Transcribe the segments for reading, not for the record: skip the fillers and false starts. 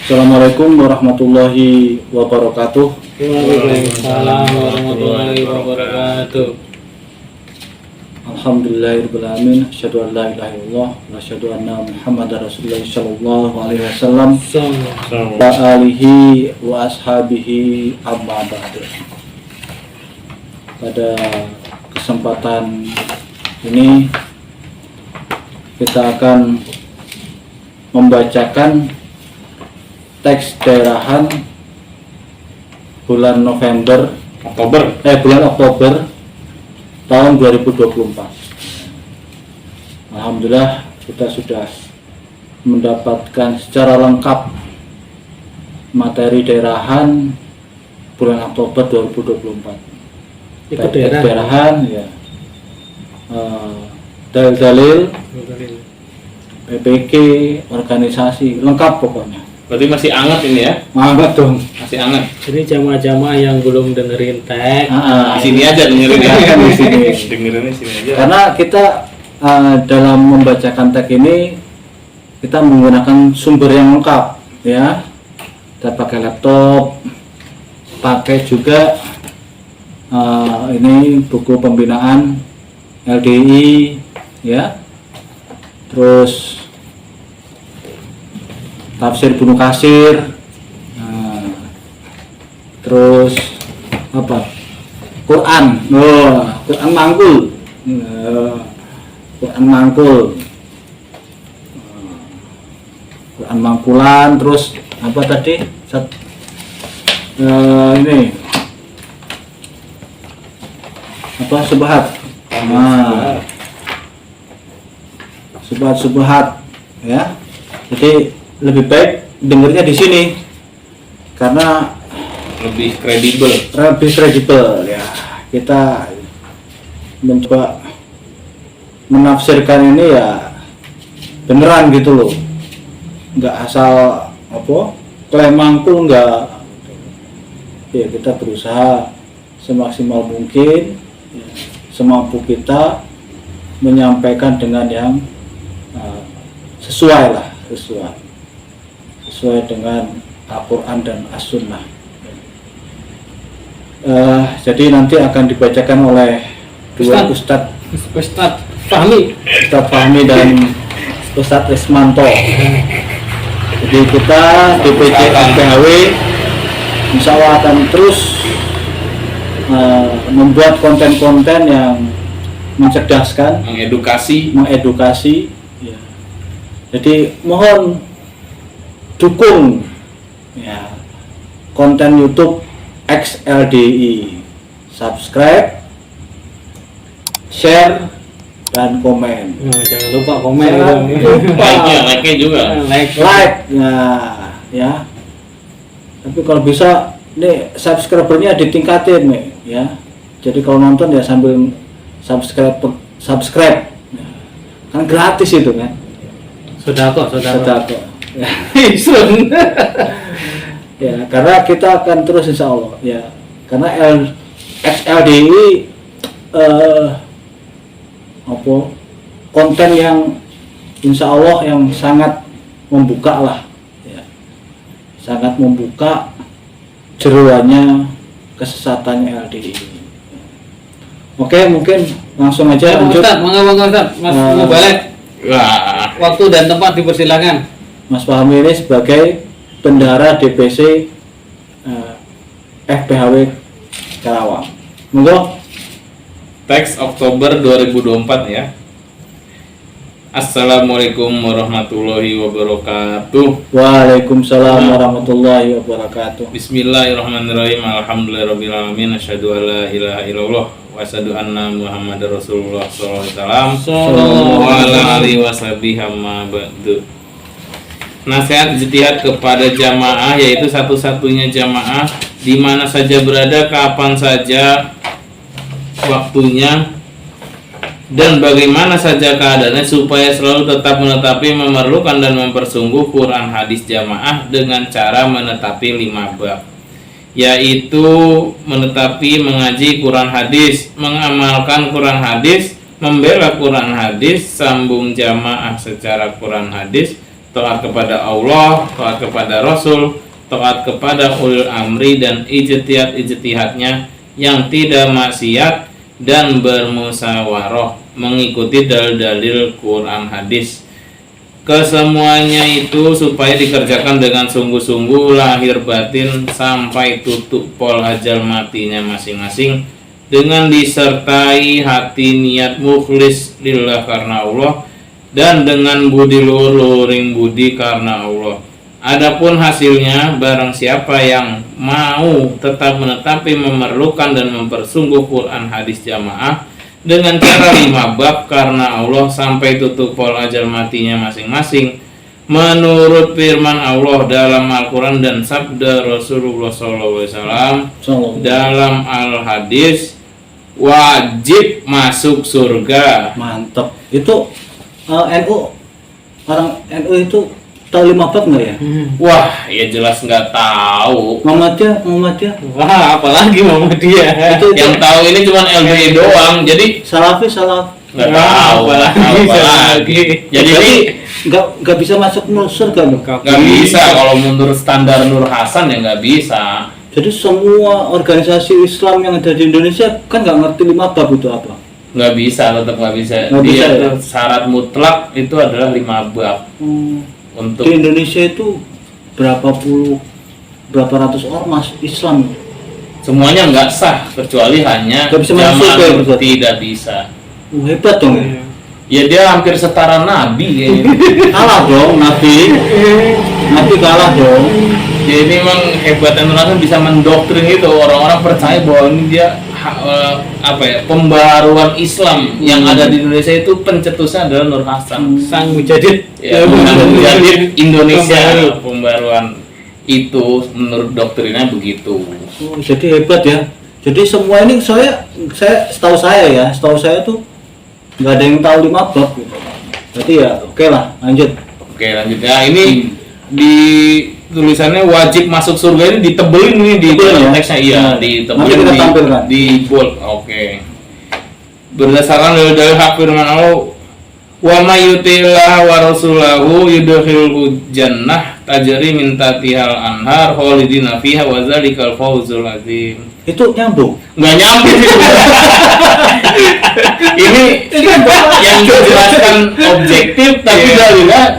Assalamualaikum warahmatullahi wabarakatuh. Waalaikumsalam warahmatullahi wabarakatuh. Alhamdulillahirabbil alamin. Asyhadu an la ilaha illallah wa asyhadu anna Muhammadar Rasulullah sallallahu alaihi wasallam wa alihi wa ashabihi amma ba'du. Pada kesempatan ini kita akan membacakan teks daerahan bulan Oktober tahun 2024. Alhamdulillah kita sudah mendapatkan secara lengkap materi daerahan bulan Oktober 2024. Ikut daerahan ya, dalil-dalil, PPG, organisasi, lengkap pokoknya. Berarti masih hangat ini ya? Hangat dong. Masih hangat. Ini jamaah-jamaah yang belum dengerin teks. Di sini aja dengerin ya. Di sini. Dengerinnya sini aja. Karena kita dalam membacakan teks ini kita menggunakan sumber yang lengkap ya. Kita pakai laptop, pakai juga ini buku pembinaan LDI ya. Terus tafsir Ibnu Katsir, terus apa? Quran, Quran Mangkul, Quran Mangkul, Quran Mangkulan, terus apa tadi? Ini apa? Subhat, subhat, ya. Jadi lebih baik dengernya di sini karena lebih kredibel ya. Kita mencoba menafsirkan ini ya beneran gitu loh, nggak asal apa klaim mangkul, nggak ya. Kita berusaha semaksimal mungkin ya, semampu kita menyampaikan dengan yang sesuai dengan Al-Quran dan As-Sunnah. Jadi nanti akan dibacakan oleh dua Ustadz Fahmi dan Ustadz Ismanto. Jadi kita DPC FPHW insya Allah akan terus membuat konten-konten yang mencerdaskan, mengedukasi ya. Jadi mohon dukung ya konten YouTube XLDI, subscribe, share, dan komen. Jangan lupa komen. like-nya juga. Like ya. Tapi kalau bisa nih subscribernya ditingkatin nih ya. Jadi kalau nonton ya sambil subscribe. Kan gratis itu kan. Sudah kok. Ya, karena kita akan terus insya Allah ya. Karena XLDI konten yang insya Allah yang sangat membuka lah ya. Sangat membuka jeroannya kesesatannya LDI. Oke, mungkin langsung aja lanjut. Ustaz, Mas mau balik. Waktu dan tempat dipersilakan. Mas Fahmi ini sebagai bendahara DPC FPHW Karawang. Monggo. Teks Oktober 2024 ya. Assalamualaikum warahmatullahi wabarakatuh. Waalaikumsalam warahmatullahi wabarakatuh. Bismillahirrahmanirrahim. Alhamdulillahirabbil alamin. Asyhadu an la ilaha illallah wa asyhadu anna Muhammadar Rasulullah sallallahu alaihi wasallam. Nasihat ijtihad kepada jamaah, yaitu satu-satunya jamaah di mana saja berada, kapan saja waktunya, dan bagaimana saja keadaannya, supaya selalu tetap menetapi, memerlukan dan mempersungguh Quran hadis jamaah dengan cara menetapi 5 bab, yaitu menetapi mengaji Quran hadis, mengamalkan Quran hadis, membela Quran hadis, sambung jamaah secara Quran hadis, taat kepada Allah, taat kepada Rasul, taat kepada ulil amri dan ijtihad-ijtihadnya yang tidak maksiat dan bermusyawarah mengikuti dalil-dalil Quran hadis. Kesemuanya itu supaya dikerjakan dengan sungguh-sungguh lahir batin sampai tutup pol ajal matinya masing-masing dengan disertai hati niat mukhlis lillah karena Allah dan dengan budi luring budi karena Allah. Adapun hasilnya, barang siapa yang mau tetap menetapi memerlukan dan mempersungguh Quran hadis jamaah dengan cara 5 bab karena Allah sampai tutup pol ajal matinya masing-masing menurut firman Allah dalam Al-Quran dan sabda Rasulullah SAW dalam Al-Hadis, wajib masuk surga. Mantap. Itu NU, orang NU itu tahu 5 bab nggak ya? Wah, ya jelas nggak tahu. Muhammadiyah. Wah, apalagi Muhammadiyah. Itu Yang tahu ini cuma LDI doang. Jadi Salafi. nggak tahu. Apalagi. Jadi ini nggak bisa masuk surga loh. nggak bisa kalau menurut standar Nur Hasan ya nggak bisa. Jadi semua organisasi Islam yang ada di Indonesia kan nggak ngerti 5 bab itu apa? Nggak bisa, tetap nggak bisa. Nggak bisa, Dia ya? tuh syarat mutlak itu adalah 5 bab. Untuk Di Indonesia itu berapa ratus ormas Islam. semuanya nggak sah kecuali hanya Nggak bisa masuk jamaah surga, ya, Ustaz? tidak bisa. Hebat dong ya. Ya dia hampir setara Nabi kayaknya. Kalah dong Nabi kalah dong. Jadi memang hebatnya Nur Hasan bisa mendoktrin itu orang-orang percaya bahwa ini dia pembaruan Islam yang ada di Indonesia itu pencetusnya adalah Nur Hasan. Sang mujadid. Ya, mujadid Indonesia pembaruan itu menurut doktrinnya begitu. Oh, jadi hebat ya. Jadi semua ini setahu saya tuh nggak ada yang tahu 5 bab gitu. Berarti ya oke lah, lanjut. Oke lanjut ya, ini di tulisannya wajib masuk surga ini ditebelin nih di Tebel, ya? teksnya, iya Nanti ditebelin kita tampilkan. di bold. Oke. Berdasarkan dalil hak firman Allah, wa may yuti'illah wa rasulahu yudkhilhu jannah tajri min tahtihal anhar khalidina fiha wa dzalikal fawzul azim. Itu nyambung. Nggak nyampe sih. Ini yang dijelaskan objektif tapi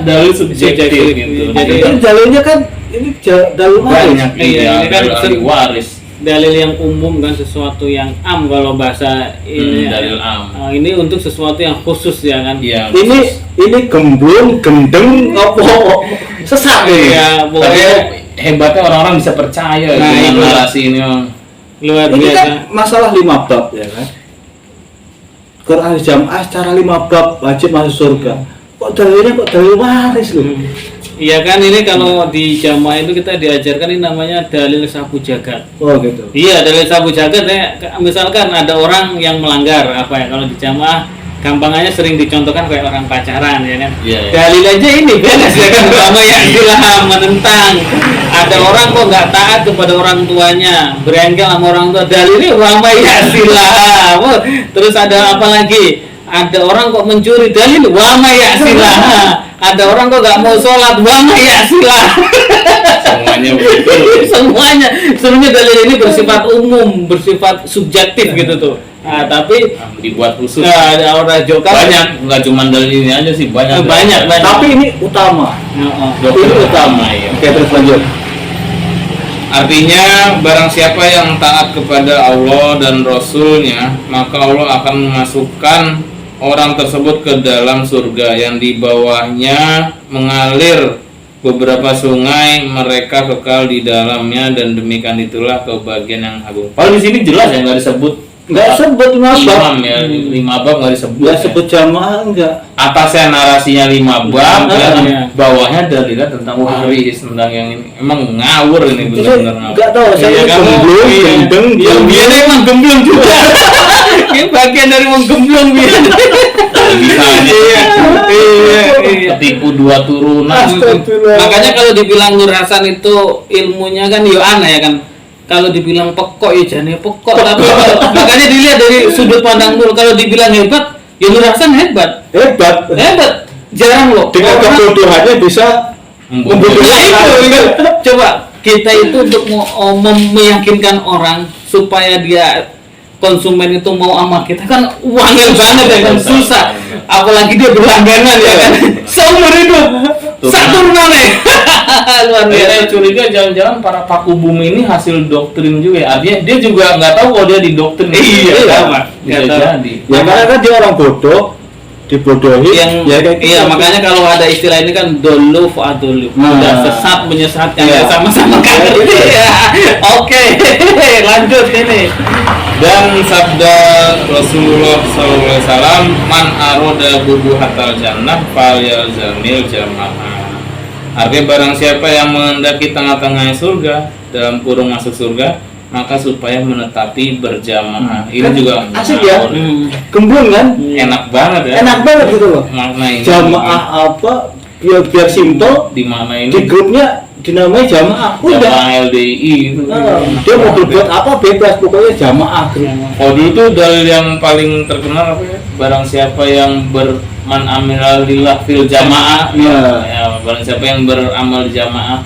dalil subjektif gitu. Jadi dalilnya kan ini dalil Banyak waris. Iya, ini kan dalil waris. Dalil yang umum kan, sesuatu yang am kalau bahasa ini. Dalil am. Ini untuk sesuatu yang khusus ya kan. Iya. Ini gemblung, gendeng, apa sesat nih. Iya, Tapi pokoknya hebatnya orang-orang bisa percaya Nah, dengan itu. narasi ini. luar Ini biasa. kan masalah 5 bab ya kan. Quran jamaah secara 5 bab wajib masuk surga. Kok dalil waris loh. Iya kan, ini kalau di jamaah itu kita diajarkan ini namanya dalil sapu jagat. Oh gitu. Iya, dalil sapu jagat ya. Misalkan ada orang yang melanggar apa ya, kalau di jamaah gampangannya sering dicontohkan kayak orang pacaran ya kan. Iya, iya. Dalil aja ini beres ya kan, ulama yang bilang menentang. Ada orang kok nggak taat kepada orang tuanya, berengkel sama orang tua. Dalilnya ulama ya silah. Terus ada apa lagi? Ada orang kok mencuri, dalil ulama ya silah. Ada orang kok nggak mau sholat, ulama ya silah. Semuanya begitu. Semuanya dalil ini bersifat umum, bersifat subjektif gitu tuh. Nah, tapi Dibuat khusus. ada orang Joka Banyak, nggak cuma dalil ini aja sih, banyak. Banyak. Tapi ini utama. Doktrin Ini utama ya. Oke, terus lanjut. Artinya barang siapa yang taat kepada Allah dan Rasulnya, maka Allah akan memasukkan orang tersebut ke dalam surga yang di bawahnya mengalir beberapa sungai, mereka kekal di dalamnya dan demikian itulah kebahagiaan yang agung. Kalau di sini jelas ya nggak disebut. Nggak sebut 5 bab. Imam ya, 5 bab nggak disebut. Nggak ya. sebut jamaah enggak. Atasnya narasinya 5 bab, ya, Iya. bawahnya dalilnya tentang waris, tentang yang ini. Emang ngawur ini Itu benar-benar ngawur. nggak tahu saya Iya, kamu- gemblung, iya. gendeng, Yang biar emang gemblung juga. Ini bagian dari menggemblung biar. Bisa aja Iya. ketipu 2 turunan. Astagfirullah. Makanya kalau dibilang Nur Hasan itu ilmunya kan yo aneh ya kan. Kalau dibilang pekok ya jane pekok, tapi makanya dilihat dari sudut pandang Nur. Kalau dibilang hebat, ya Nur Hasan hebat. Hebat. Hebat. jarang loh dengan orang- kebodohannya bisa membodohi. Ya itu. Coba kita itu untuk meyakinkan orang supaya dia konsumen itu mau sama kita kan wangil banget ya kan, susah. Apalagi dia berlangganan ya kan, seumur hidup satu nih. Luar biasa. Saya curiga jangan-jangan para paku bumi ini hasil doktrin juga ya. Artinya dia juga nggak tahu kalau dia didoktrin. Iya, sama. Bisa Nggak tahu. jadi. Ya karena kan dia orang bodoh, dibodohi. Yang ya kayak gitu. iya makanya kalau ada istilah ini kan dolu fa'adulu, udah sesat menyesatkan Iya. sama-sama kan. Iya. Oke, lanjut ini. Dan sabda Rasulullah SAW, man aroda bubuhatal jannah falyalzamil jamaah. Artinya barang siapa yang menghendaki tengah-tengah surga, dalam kurung masuk surga, maka supaya menetapi berjamaah. Ini Kan juga asik ya. ngawur. Gembung kan? Enak banget ya. Enak banget gitu loh. Makna ini Jamaah apa? Biar simpel. di mana Di ini grupnya dinamai jamaah. Udah. jamaah LDI itu. Dia mau berbuat apa bebas, pokoknya jamaah grup. Oh dulu tuh dalil yang paling terkenal apa ya? Barang siapa yang man amila lillah fil jamaah, ya, barang siapa yang beramal di jamaah,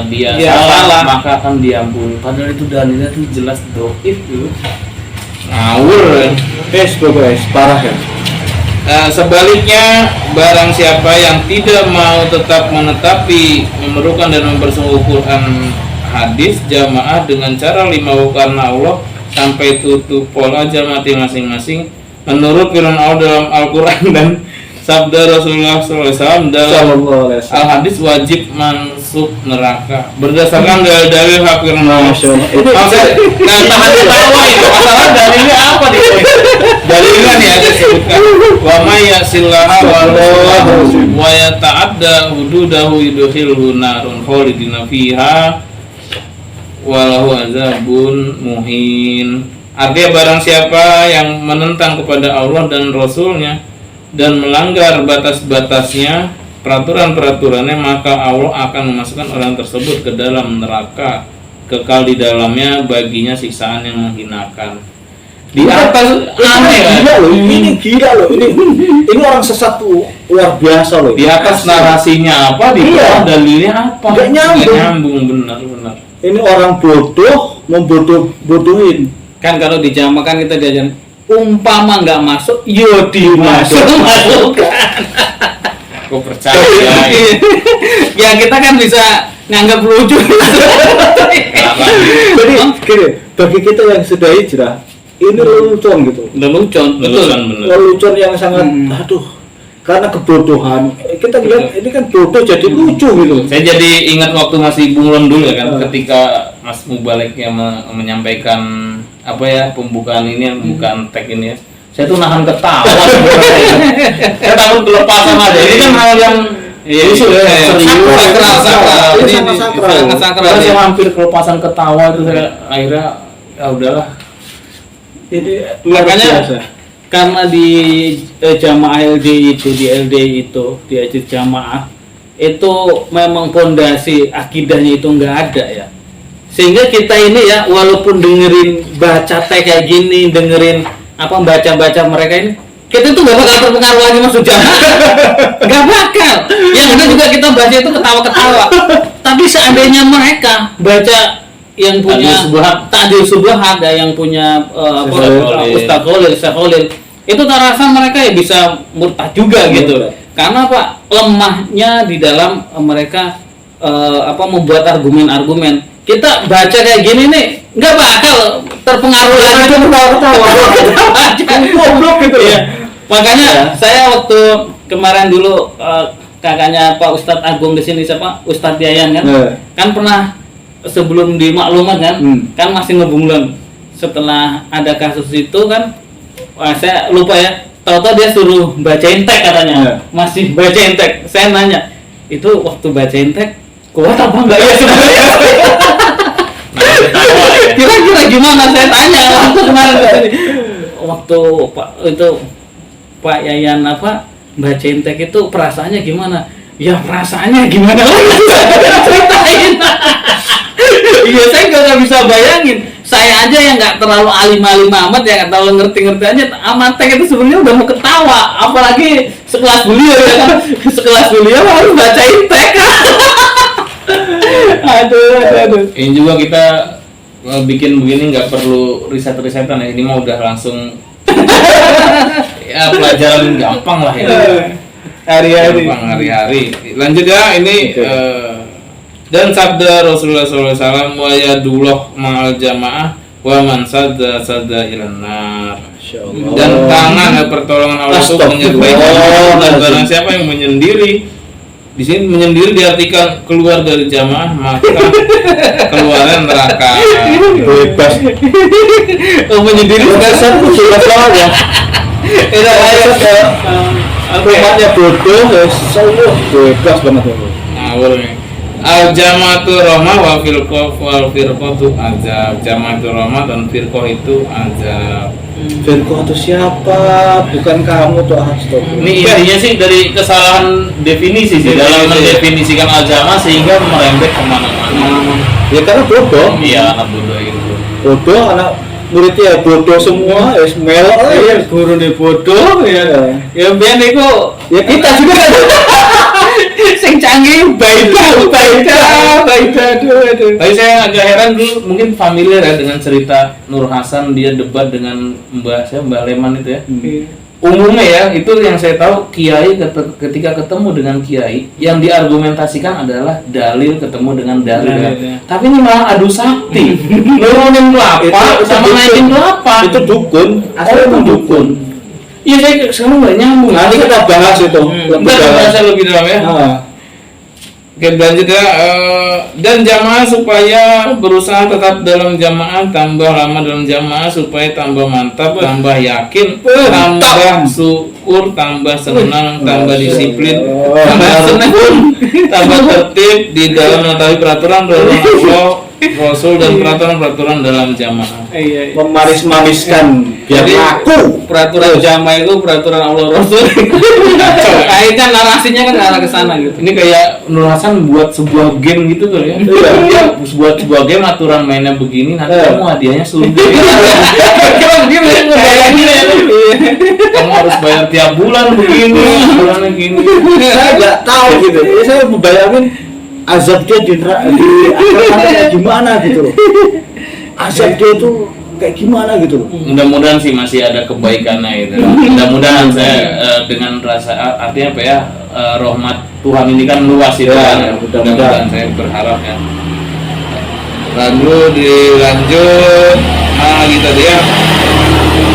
dia Ya, salah, salah. maka akan diampuni. Padahal itu dalilnya tuh jelas doif tuh. Ngawur. Pokoknya parah ya. Sebaliknya, barang siapa yang tidak mau tetap menetapi, memerlukan dan mempersungguhkan hadis jamaah dengan cara 5 karena Allah sampai tutup pola mati masing-masing menurut firman Allah dalam Al-Quran dan sabda Rasulullah SAW dalam Al-Hadis wajib masuk neraka berdasarkan dalil-dalil hak firman Allah. Nah, tahan ketawa itu masalah dalilnya apa nih? Dalilnya nih ada sebutkan wa may yasillaha wa yata'adda hududahu yudkhilhu narun khalidina fiha walahu azabun muhin. Artinya barang siapa yang menentang kepada Allah dan Rasulnya dan melanggar batas-batasnya, peraturan-peraturannya, maka Allah akan memasukkan orang tersebut ke dalam neraka, kekal di dalamnya, baginya siksaan yang menghinakan. Di atas aneh kan? Gila loh, ini gila loh, ini orang sesat tuh luar biasa loh. Di atas narasinya apa, di bawah dalilnya apa? Nggak nyambung. Nggak nyambung, benar. Ini orang bodoh bodohin. Kan kalau di jamaah kan kita diajarin umpama nggak masuk, yo dimasukkan. Kok percaya? Ya kita kan bisa nganggap lucu. Jadi gini, bagi kita yang sudah hijrah, ini lelucon gitu. Lelucon, betul. Bener. Lelucon yang sangat, aduh, karena kebodohan. Kita lihat ini kan bodoh jadi lucu gitu. Saya jadi ingat waktu masih bunglon dulu ya kan, ketika Mas Mubalik yang menyampaikan apa ya pembukaan tag ini ya. Saya tuh nahan ketawa sebenarnya. Saya takut kelepasan aja. Ini kan hal yang isu ya, sakral. Ini Ini sangat sakral. Saya hampir kelepasan ketawa itu saya akhirnya ya udahlah. Ini Makanya biasa. karena di jamaah LDI itu di ajit jamaah itu memang pondasi akidahnya itu nggak ada ya, sehingga kita ini ya walaupun dengerin baca teks kayak gini, dengerin apa baca mereka ini, kita tuh nggak bakal terpengaruh lagi masuk jamaah. Nggak bakal. Yang ada juga kita baca itu ketawa-ketawa, tapi seandainya mereka baca yang punya Ta'dil Subhat, ada yang punya Ustaz Khalil, itu terasa mereka ya bisa murtad juga gitu. Karena apa? Lemahnya di dalam mereka membuat argumen-argumen. Kita baca kayak gini nih nggak bakal terpengaruh lagi. Goblok gitu ya. Makanya saya waktu kemarin dulu kakaknya Pak Ustadz Agung di sini, siapa? Ustadz Yayan kan? Kan pernah sebelum di maklumat kan, kan masih ngebunglon. Setelah ada kasus itu kan, saya lupa ya. Tahu-tahu dia suruh bacain teks katanya, masih bacain teks. Saya nanya, itu waktu bacain teks kuat apa enggak ya sebenarnya? Kira-kira gimana? Saya tanya waktu kemarin waktu Pak Yayan bacain teks itu perasaannya gimana? Ya perasaannya gimana lagi? Ceritain. Iya, saya nggak bisa bisa bayangin, saya aja yang nggak terlalu alim-alim amat, ya nggak terlalu ngerti-ngerti aja, Amantek itu sebenarnya udah mau ketawa, apalagi sekelas beliau ya kan, sekelas beliau harus bacain TK. aduh. Ini juga kita bikin begini nggak perlu riset-risetan ya, ini mah udah langsung ya pelajaran gampang lah ya. Hari-hari. Gampang hari-hari. Lanjut ya, ini dan sabda Rasulullah SAW, wa yadullah ma'al jamaah wa man sadda ilan nar. Dan tangan pertolongan Allah itu menyertai dan barang siapa yang menyendiri. Di sini menyendiri diartikan keluar dari jamaah maka keluarnya neraka. Bebas. Menyendiri Bebas itu jelas banget ya. itu Rumahnya bodoh, semua bebas banget ya. Ngawur nih. Al jamaatu rahmah wa firqah wal firqatu azab. Jamaatu rahmah dan firqah itu azab. Firqah itu siapa? Bukan kamu tuh, astagfirullah. Ini intinya sih dari kesalahan definisi sih dalam mendefinisikan al-jamaah sehingga merembet kemana-mana. Ya karena bodoh. Iya, anak bodoh itu. Bodoh, anak muridnya ya bodoh semua, ya melok lah ya. guru nih bodoh ya. Ya biar niku Ya kita juga kan. sing canggih baida. Aduh. Tapi saya agak heran dulu, mungkin familiar ya dengan cerita Nur Hasan dia debat dengan Mbak Leman itu ya. Umumnya ya, itu yang saya tahu kiai ketika ketemu dengan kiai yang diargumentasikan adalah dalil ketemu dengan dalil. Ya. Tapi ini malah adu sakti. Nurunin kelapa sama naikin kelapa. Itu dukun, asal itu dukun. Iya, saya sekarang nggak nyambung. Nanti kita bahas itu. Kita bahas lebih dalam ya. Oke, lanjut ya. Dan jamaah supaya berusaha tetap dalam jamaah, tambah lama dalam jamaah supaya tambah mantap, tambah yakin, tambah syukur, tambah senang, tambah disiplin, tambah senang, tambah tertib di dalam mengetahui peraturan dari Allah, Rasul dan peraturan-peraturan dalam jamaah. Iya. Memanis-maniskan biar Jadi, laku. Peraturan jamaah itu peraturan Allah Rasul. Kayaknya narasinya kan arah ke sana gitu. Ini kayak Nur Hasan buat sebuah game gitu tuh ya. Dia buat sebuah game aturan mainnya begini, nanti kamu hadiahnya surga. Dia masih ngebayangin ya. Kamu harus bayar tiap bulan begini, bulannya gini. Saya nggak tahu gitu. Ya, saya membayangin azab dia di akhirat gimana gitu loh. Azab dia itu kayak gimana gitu loh. Mudah-mudahan sih masih ada kebaikannya gitu. Mudah-mudahan saya dengan rasa artinya apa ya, rahmat Tuhan ini kan luas itu Ya, kan. mudah-mudahan. Saya berharap ya. Lalu dilanjut lagi tadi ya,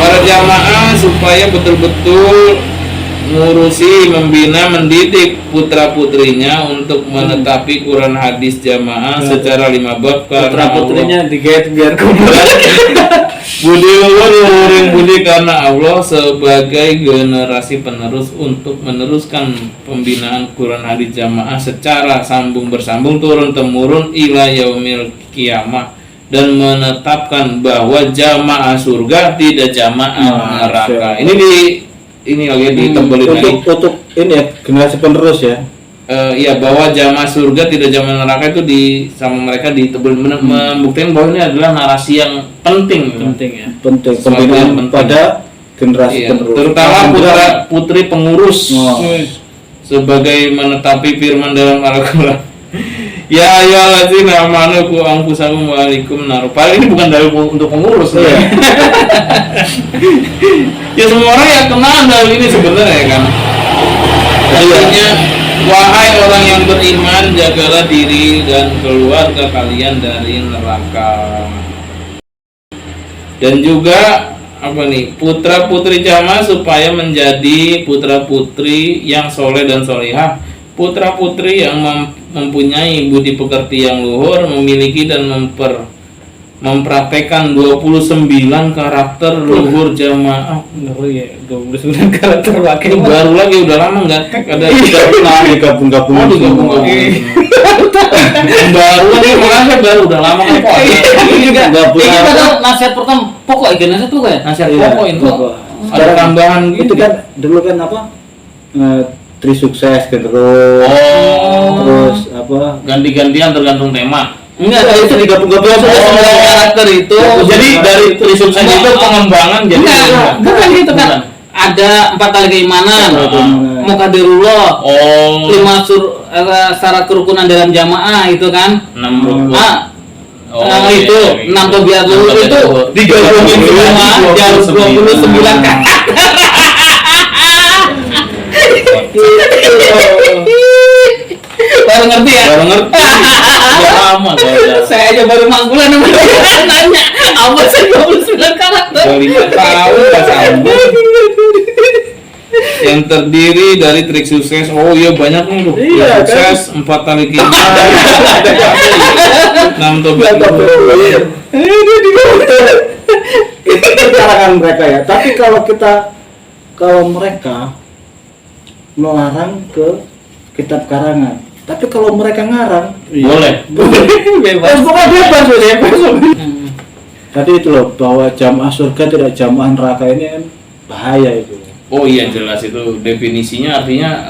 para jamaah supaya betul-betul ngurusi, membina, mendidik putra-putrinya untuk menetapi Quran hadis jamaah secara 5 bab karena Putra-putrinya digait biar kuburan. budi luhuring budi karena Allah sebagai generasi penerus untuk meneruskan pembinaan Quran hadis jamaah secara sambung bersambung turun temurun ila yaumil kiamah, dan menetapkan bahwa jamaah surga tidak jamaah neraka. Ini lagi ditebelin lagi. Untuk ini ya generasi penerus ya. Iya, bahwa jamaah surga tidak jamaah neraka itu sama mereka ditebelin, membuktikan bahwa ini adalah narasi yang penting. Ya. Penting Sesuatu pembinaan yang penting. pada generasi Iya, penerus. terutama putra putri pengurus. Sebagai menetapi firman dalam Al-Quran. Ya ayyuhallazina amanu qu anfusakum wa ahlikum nar. Paling ini bukan dari untuk pengurus ya. Ya semua orang yang kenal dalil ini sebenarnya kan. Artinya, wahai orang yang beriman, jagalah diri dan keluarga kalian dari neraka. Dan juga apa nih, putra putri jamaah supaya menjadi putra putri yang soleh dan solihah, putra putri yang mempunyai budi pekerti yang luhur, memiliki dan mempraktekkan 29 karakter luhur jamaah. Oh iya, 29 karakter wakil. Ini baru lagi, udah lama nggak tek, ada 36 digabung-gabung. Oh, digabung-gabung. Baru lagi, makanya baru udah lama kan kok. Ini juga. Gabung. Ini padahal nasihat pertama pokok ya, nasihat pokok ya. Nasihat Iya, pokok itu pokok. ada tambahan Itu gitu. kan dulu kan apa? Tri sukses terus Oh, terus apa? ganti-gantian tergantung tema. Enggak, kalau itu digabung-gabung sudah 9 karakter itu. Jadi dari trisukses itu pengembangan jadi Bukan gitu kan. Ada 4 kali keimanan, Muqaddirullah, 5 syarat kerukunan dalam jamaah itu kan. 6 rukun. Itu 6 tabiatul itu digabungin semua jadi 29 karakter. Baru ngerti ya? Baru ngerti. Udah lama soalnya. Saya aja baru mangkulan nanya apa sih 29 karakter? Udah 5 tahun nggak sambung. Yang terdiri dari trik sukses. Oh iya banyak nih loh. Iya, Trik sukses 4 kali keimanan. 6 tobat. Itu karangan mereka ya. Tapi kalau mereka melarang ke kitab karangan, tapi kalau mereka ngarang Boleh. Bebas. pokoknya bebas. Tadi itu loh, bahwa jamaah surga tidak jamaah neraka ini kan bahaya itu. Oh iya jelas itu definisinya artinya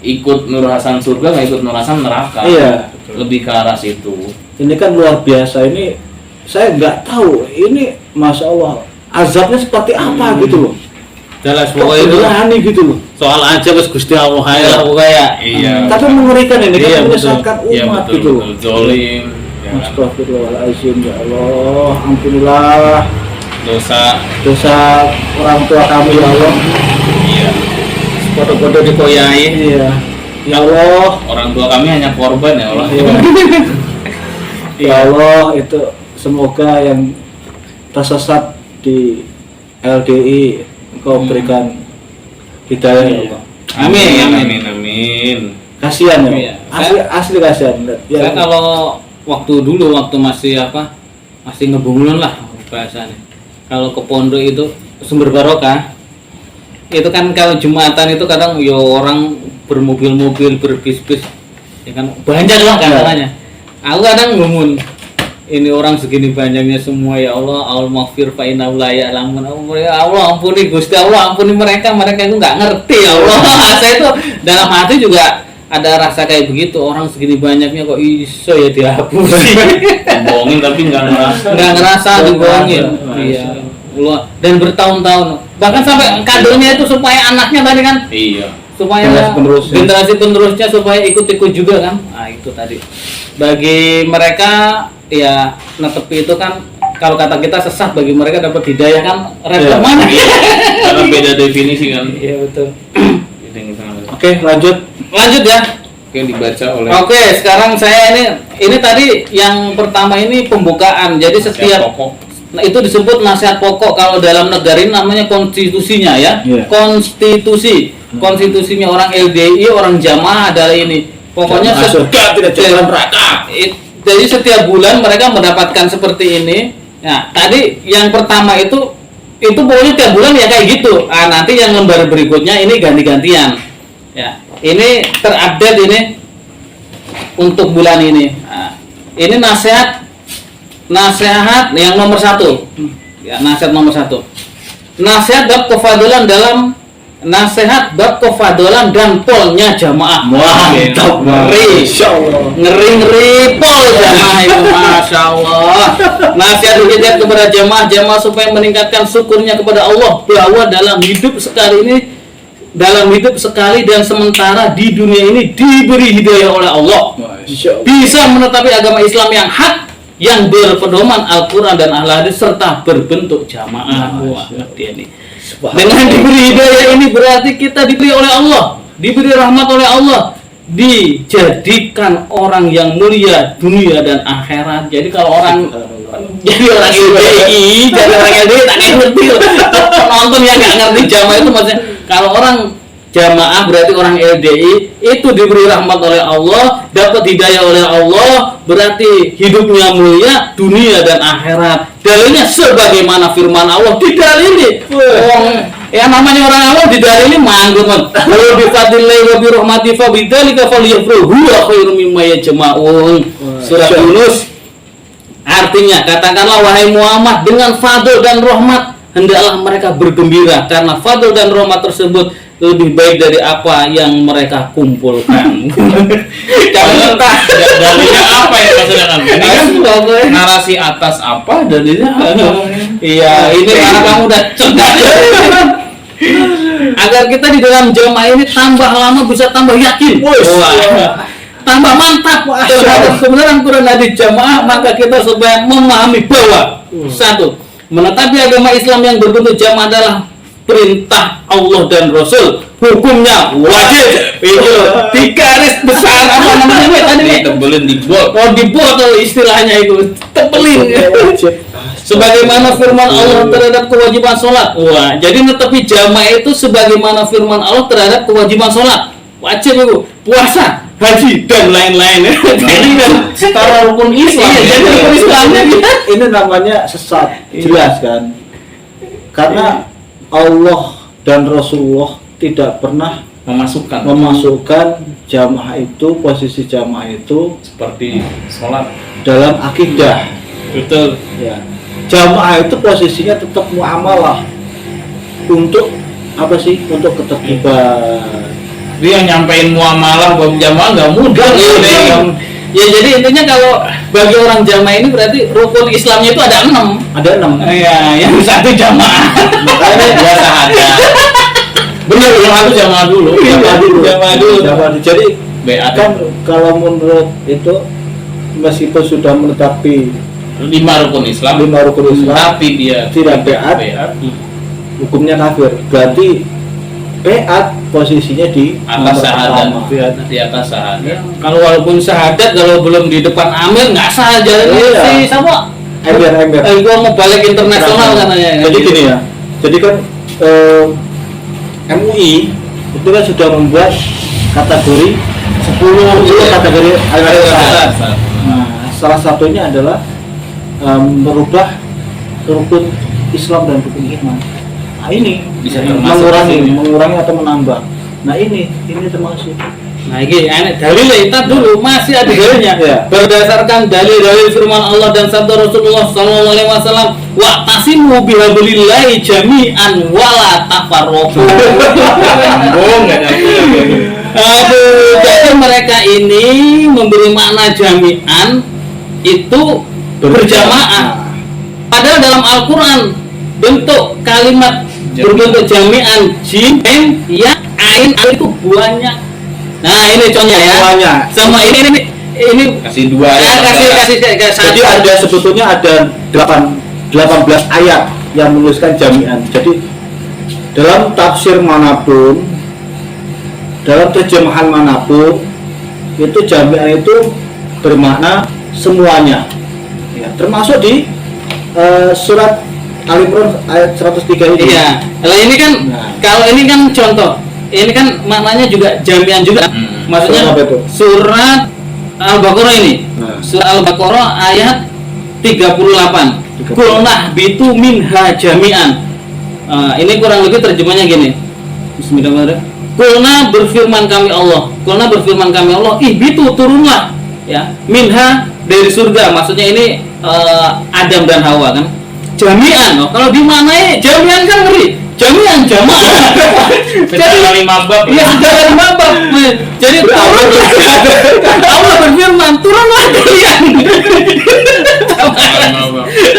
ikut Nur Hasan surga nggak ikut Nur Hasan neraka. Iya. Lebih ke arah situ. Ini kan luar biasa, ini saya nggak tahu ini, masya Allah azabnya seperti apa gitu loh. Jelas Kok pokoknya itu berani gitu loh. soal aja bos Gusti Allah ya pokoknya. Iya. Tapi mengerikan ini Iya, kan betul. menyesatkan Iya umat betul gitu loh. betul. Zolim. Ya kan? Astagfirullahaladzim, ya Allah, ampunilah Dosa. orang tua kami ya Allah. Iya. Foto-foto dikoyai. Iya. Ya Allah, Orang tua kami hanya korban ya Allah. iya. Ya Allah, itu semoga yang tersesat di LDI Engkau berikan hidayah ya Allah. Amin. Kasihan ya. Iya. Asli kasihan. Ya. Saya kalau waktu masih masih ngebunglon lah bahasanya. Kalau ke pondok itu sumber barokah. Itu kan kalau Jumatan itu kadang ya orang bermobil-mobil berbis-bis ya kan banyak lah katanya. Aku kadang ngumun ini orang segini banyaknya semua ya Allah maghfir fa innahu la ya'lamun. Ya Allah ampuni Gusti Allah, ampuni mereka itu nggak ngerti ya Allah. Saya itu dalam hati juga ada rasa kayak begitu, orang segini banyaknya kok iso ya dihapusi. Bohongin tapi nggak ngerasa. Dibohongin. Iya. Allah dan bertahun-tahun bahkan sampai kadernya itu supaya anaknya tadi kan Iya. supaya generasi penerusnya supaya ikut-ikut juga kan. Nah itu tadi bagi mereka ya netepi itu kan kalau kata kita sesat, bagi mereka dapat hidayah kan repot mana. Karena beda definisi kan. Iya betul. Oke, lanjut ya. Oke, dibaca oleh Oke, sekarang saya ini tadi yang pertama ini pembukaan. Jadi setiap pokok. Nah, itu disebut nasihat pokok kalau dalam negara ini namanya konstitusinya ya. Yeah. Konstitusinya orang LDI, orang jamaah adalah ini. Pokoknya surga tidak jalan neraka. Jadi setiap bulan mereka mendapatkan seperti ini. Nah, tadi yang pertama itu pokoknya tiap bulan ya kayak gitu. Ah, nanti yang lembar berikutnya ini ganti-gantian. Ya, ini terupdate ini untuk bulan ini. Nah, ini nasihat yang nomor 1. Ya, nasihat nomor 1. Nasihat bab kefadolan dan polnya jamaah. Mantap, ngeri pol jamaah itu, masya Allah. Nasihat hidayah kepada jamaah supaya meningkatkan syukurnya kepada Allah bahwa dalam hidup sekali dan sementara di dunia ini diberi hidayah oleh Allah, bisa menetapi agama Islam yang hak, yang berpedoman Al-Quran dan Al-Hadis serta berbentuk jamaah. Wah, dia nih. Dengan diberi hidayah ini berarti kita diberi oleh Allah, diberi rahmat oleh Allah, dijadikan orang yang mulia dunia dan akhirat. Jadi kalau orang jadi orang LDI, tak ngerti loh. Penonton yang nggak ngerti jamaah itu maksudnya kalau orang jamaah berarti orang LDI itu diberi rahmat oleh Allah, dapat hidayah oleh Allah, berarti hidupnya mulia dunia dan akhirat. Dalilnya sebagaimana firman Allah didalili. Ya namanya orang awam didalili manggung. Wa bi fadlillahi wa bi rahmatihi fa bidzalika falyafrahu huwa khairum mimma yajma'un. Surah Yunus. Artinya katakanlah wahai Muhammad, dengan fadl dan rahmat hendaklah mereka bergembira karena fadl dan rahmat tersebut lebih baik dari apa yang mereka kumpulkan. Dalilnya apa ya maksudnya kan? Ini pokoknya. narasi atas apa dan ini apa? Iya, ini karena kamu udah cerdas. Agar kita di dalam jamaah ini tambah lama bisa tambah yakin. Wah. Tambah mantap terhadap kebenaran Quran hadis jamaah, maka kita supaya memahami bahwa satu, menetapi agama Islam yang berbentuk jamaah adalah perintah Allah dan Rasul, hukumnya wajib. Itu di garis besar apa namanya tadi nih? Ditebelin di bold. Oh, di botol istilahnya itu, tebelin. Sebagaimana firman Allah terhadap kewajiban sholat. Wah, jadi netepi jamaah itu sebagaimana firman Allah terhadap kewajiban sholat. Wajib itu puasa, haji dan lain-lain. Jadi kan Setara rukun Islam. iya, jadi rukun Islamnya kita. Ini namanya sesat, jelas kan? Karena Allah dan Rasulullah tidak pernah memasukkan jamaah itu, posisi jamaah itu seperti sholat. dalam akidah. Betul. Ya. Jamaah itu posisinya tetap muamalah untuk apa sih? Untuk ketertiban. Dia yang nyampein muamalah buat jamaah nggak mudah. Ya jadi intinya kalau bagi orang jamaah ini berarti rukun Islamnya itu ada 6. Ada 6. Iya, yang satu jamaah. Makanya Biasa ada. Bener, yang aku jamaah dulu. jamaah dulu. Jamaah dulu. Jamaah dulu. Jadi BAT. kan kalau menurut itu meskipun sudah menetapi 5 rukun Islam. 5 rukun Islam, Tapi dia tidak beat, hukumnya kafir. Berarti beat posisinya di atas nomor syahadat. pertama. Di atas syahadat. Kalau walaupun syahadat kalau belum di depan amir nggak sah jalannya Iya. sih sama. Ember. Gua mau balik internasional katanya. Jadi gini ya. Jadi kan MUI itu kan sudah membuat kategori 10 kategori agama Islam. Nah, salah satunya adalah merubah rukun Islam dan rukun iman. Nah ini Bisa termasuk di sini. mengurangi atau menambah. Nah ini termasuk. Nah ini enak dalilnya kita dulu masih ada dalilnya. Iya. Berdasarkan dalil-dalil firman Allah dan sabda Rasulullah sallallahu alaihi wasallam, "Wa'tasimu bihablillahi jami'an wala tafarraqu." Sambung nggak ada. Aduh, jadi mereka ini memberi makna jami'an itu berjamaah. Padahal dalam Al-Quran bentuk kalimat berbentuk jami'an jim, ya, ain, itu banyak. Nah ini contohnya ya. Banyak. Sama ini Kasih 2 ya. kasih Jadi ada sebetulnya ada 18 ayat yang menuliskan jami'an. Jadi dalam tafsir manapun, dalam terjemahan manapun, itu jami'an itu bermakna semuanya. Ya, termasuk di surat Al-Imran ayat 103 ini. Iya. Kalau ini kan Nah. kalau ini kan contoh. Ini kan maknanya juga jami'an juga. Maksudnya Surat apa itu? surat Al-Baqarah ini. Nah. Surat Al-Baqarah ayat 38. Qulnah bitu minha jami'an. Ini kurang lebih terjemahnya gini. Bismillahirrahmanirrahim. Qulna berfirman kami Allah. Qulna berfirman kami Allah, ihbitu turunlah ya. Minha dari surga. Maksudnya ini Adam dan Hawa kan. Jami'an. Oh, kalau dimanai jami'an kan ngeri. Jami'an jamaah. Jadi 5 bab. Iya, sudah 5 bab. Jadi turun. Allah berfirman, turunlah kalian.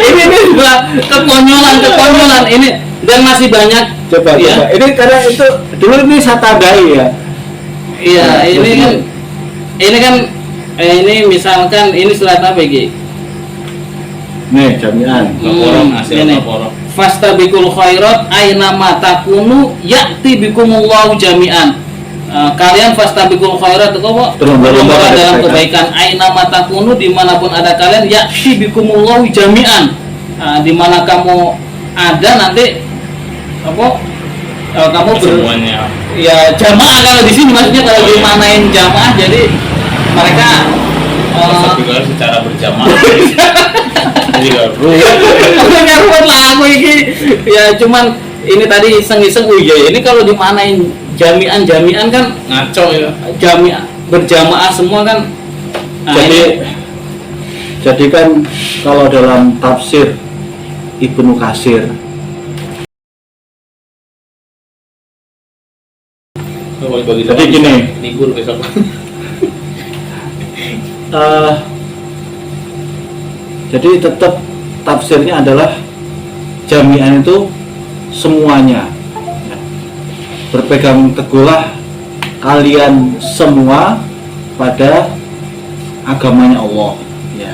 Ini juga kekonyolan ini dan masih banyak. Coba. Ya. Ini karena itu dulu ini saya tandai ya. Iya, Nah, ini misalkan ini surat apa Gi? Nih jami'an. Laporan hasil Ini. laporan. Fastabiqul khairat aina ma takunu ya'ti bikumullahu jami'an. Kalian fastabiqul khairat itu kok Berlomba-lomba dalam dalam kebaikan. Aina ma takunu dimanapun ada kalian ya'ti bikumullahu jami'an. Di mana kamu ada nanti apa? Kamu Semuanya. ya jamaah kalau di sini maksudnya kalau dimanain jamaah jadi mereka Tapi kalau secara berjamaah. Jadi gak Makanya ruwet lah aku ini. Ya cuman ini tadi iseng-iseng. Oh iya ini kalau dimanain jami'an kan ngaco ya. jami'ah berjamaah semua kan. Nah, Jadi kan kalau dalam tafsir Ibnu Katsir Jadi gini. Libur besok. Jadi tetap tafsirnya adalah jami'an itu semuanya. Berpegang teguhlah kalian semua pada agamanya Allah, ya.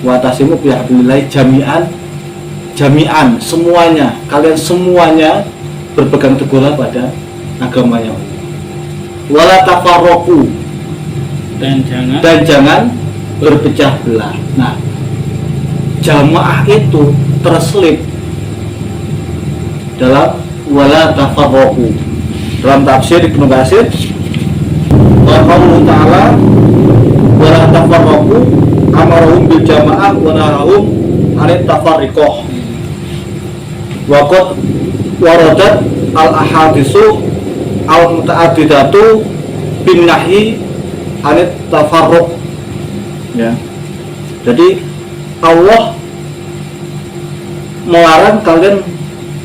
Wa tasimu bihablillah jami'an semuanya, kalian semuanya berpegang teguhlah pada agamanya Allah. Wala tafarraqu, Dan jangan berpecah belah. Nah, jamaah itu terselip dalam wala tafarraqu. Dalam tafsir Ibnu Katsir, wa qaulu ta'ala wala tafarraqu amarahum bil jamaah wa nahahum 'anit tafarriqah. Wa qad waradat al ahaditsu al muta'addidatu bin nahyi 'anit tafarruq, ya. Jadi Allah melarang kalian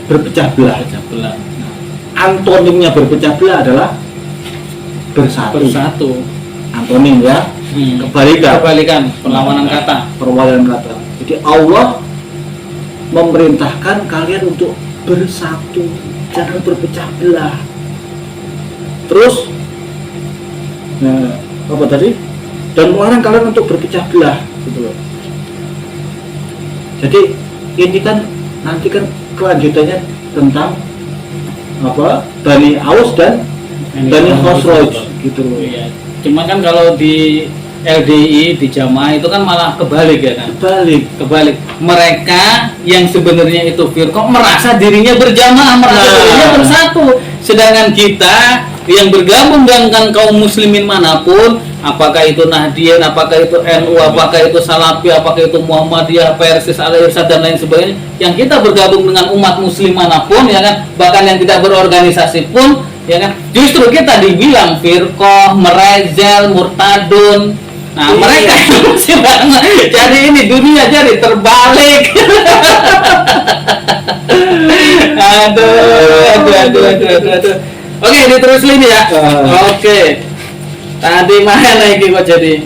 berpecah belah. Antonimnya berpecah belah adalah bersatu. Antonim, ya. Kebalikan, perlawanan kata. Jadi Allah memerintahkan kalian untuk bersatu, jangan berpecah belah. Terus, nah, apa tadi? Dan melarang kalian untuk berpecah belah, gitu loh. Jadi ini kan nanti kan kelanjutannya tentang apa? Bani Aus dan Bani Khosroj, gitu loh. Iya. Cuma kan kalau di LDI di jamaah itu kan malah kebalik, ya kan? Kebalik. Mereka yang sebenarnya itu firqah merasa dirinya berjamaah, merasa dirinya bersatu. Sedangkan kita yang bergabung dengan kaum muslimin manapun, apakah itu Nahdien, apakah itu NU, apakah itu Salafi, apakah itu Muhammadiyah, Persis, Al-Irsyad dan lain sebagainya, yang kita bergabung dengan umat muslim manapun, ya kan, bahkan yang tidak berorganisasi pun, ya kan, justru kita dibilang firqah, merezel, murtadun. Nah, mereka masih banget. Jadi ini dunia jadi terbalik. Aduh. Oke, diterus ini ya. Oke. Tadi mana lagi kok jadi?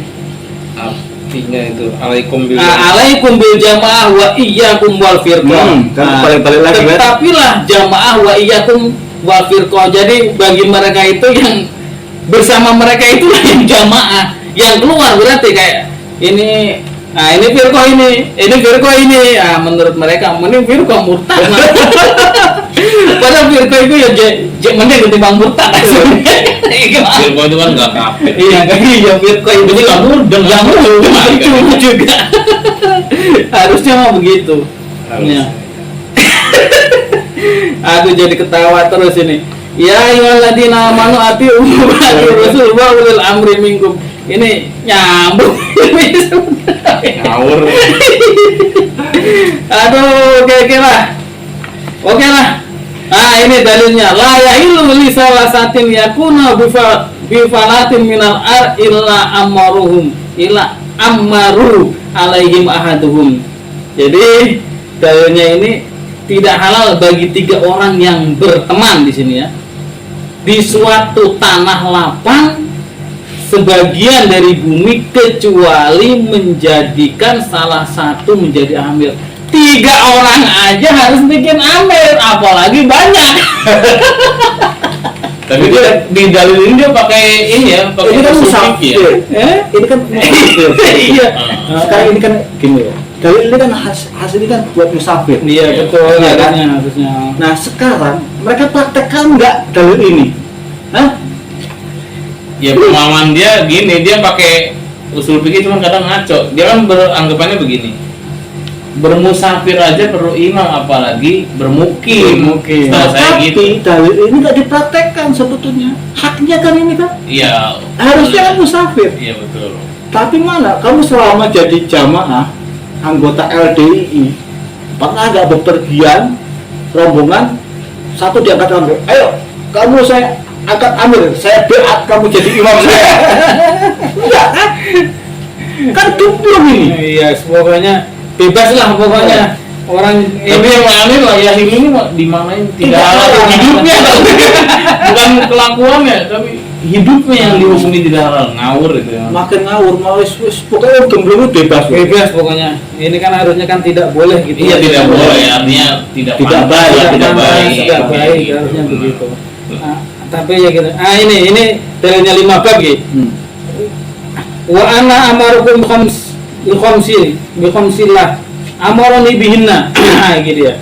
Artinya itu alaikum bil jamaah wa iyyakum wal firqah. Kan balik-balik lagi kan. Tetapilah jamaah wa iyyakum wal firqah. Jadi bagi mereka itu yang bersama mereka itu yang jamaah. Yang keluar berarti kayak ini, nah ini firqah ini, ah menurut mereka mending firqah murtad. Padahal firqah itu ya mending ketimbang murtad. firqah itu kan nggak kafir. Iya firqah itu nggak murtad, juga. Harusnya mah begitu. Ya. Aku jadi ketawa terus ini. Ya ayyuhalladzina amanu atii'u rasul wa ulil amri minkum. Ini nyambung. Ngawur. Aduh, oke lah. Nah, ini dalilnya. La yahilu li salasatin yakuna bifalatin minal ar illa ammaru alaihim ahaduhum. Jadi, dalilnya ini tidak halal bagi 3 orang yang berteman di sini, ya. Di suatu tanah lapang sebagian dari bumi kecuali menjadikan salah satu menjadi amir. 3 orang aja harus bikin amir, apalagi banyak. Tapi dia di dalil ini dia pakai ini ya, pakai ini kan musafir. Ini kan musafir. Iya. Sekarang ini kan gini ya. Dalil ini kan hasil ini kan buat musafir. Iya, betul. Ya, kan? Harusnya. Nah, sekarang mereka praktekkan nggak dalil ini? Hah? Ya pemahaman dia gini, dia pakai usul fikih cuma kadang ngaco. Dia kan beranggapannya begini. Bermusafir aja perlu imam, apalagi bermukim. Setahu saya gitu. Tapi dalil ini nggak dipraktekkan sebetulnya. Haknya kan ini kan? Iya. Harusnya kan musafir. Iya betul. Tapi mana? Kamu selama jadi jamaah anggota LDII pernah nggak bepergian rombongan satu diangkat kamu? Ayo, kamu saya angkat amir, saya beat kamu jadi imam saya. Enggak kan? Kan belum ini. Iya, pokoknya bebas lah pokoknya. Orang Tapi yang aneh lah Yahim ini dimanain tidak ada hidupnya. Bukan kelakuannya, tapi hidupnya yang dihukumi tidak halal, ngawur itu ya. Makin ngawur, mau wis pokoknya gemblung bebas. Bebas pokoknya. Ini kan harusnya kan tidak boleh gitu. Iya tidak boleh, artinya tidak Tidak pantas, baik, tidak baik. Tidak baik harusnya begitu. Nah, tapi ya gitu. Ini dalilnya 5 bab gitu. Wa ana amarukum khamsillah amaroni bihinna. Gitu ya.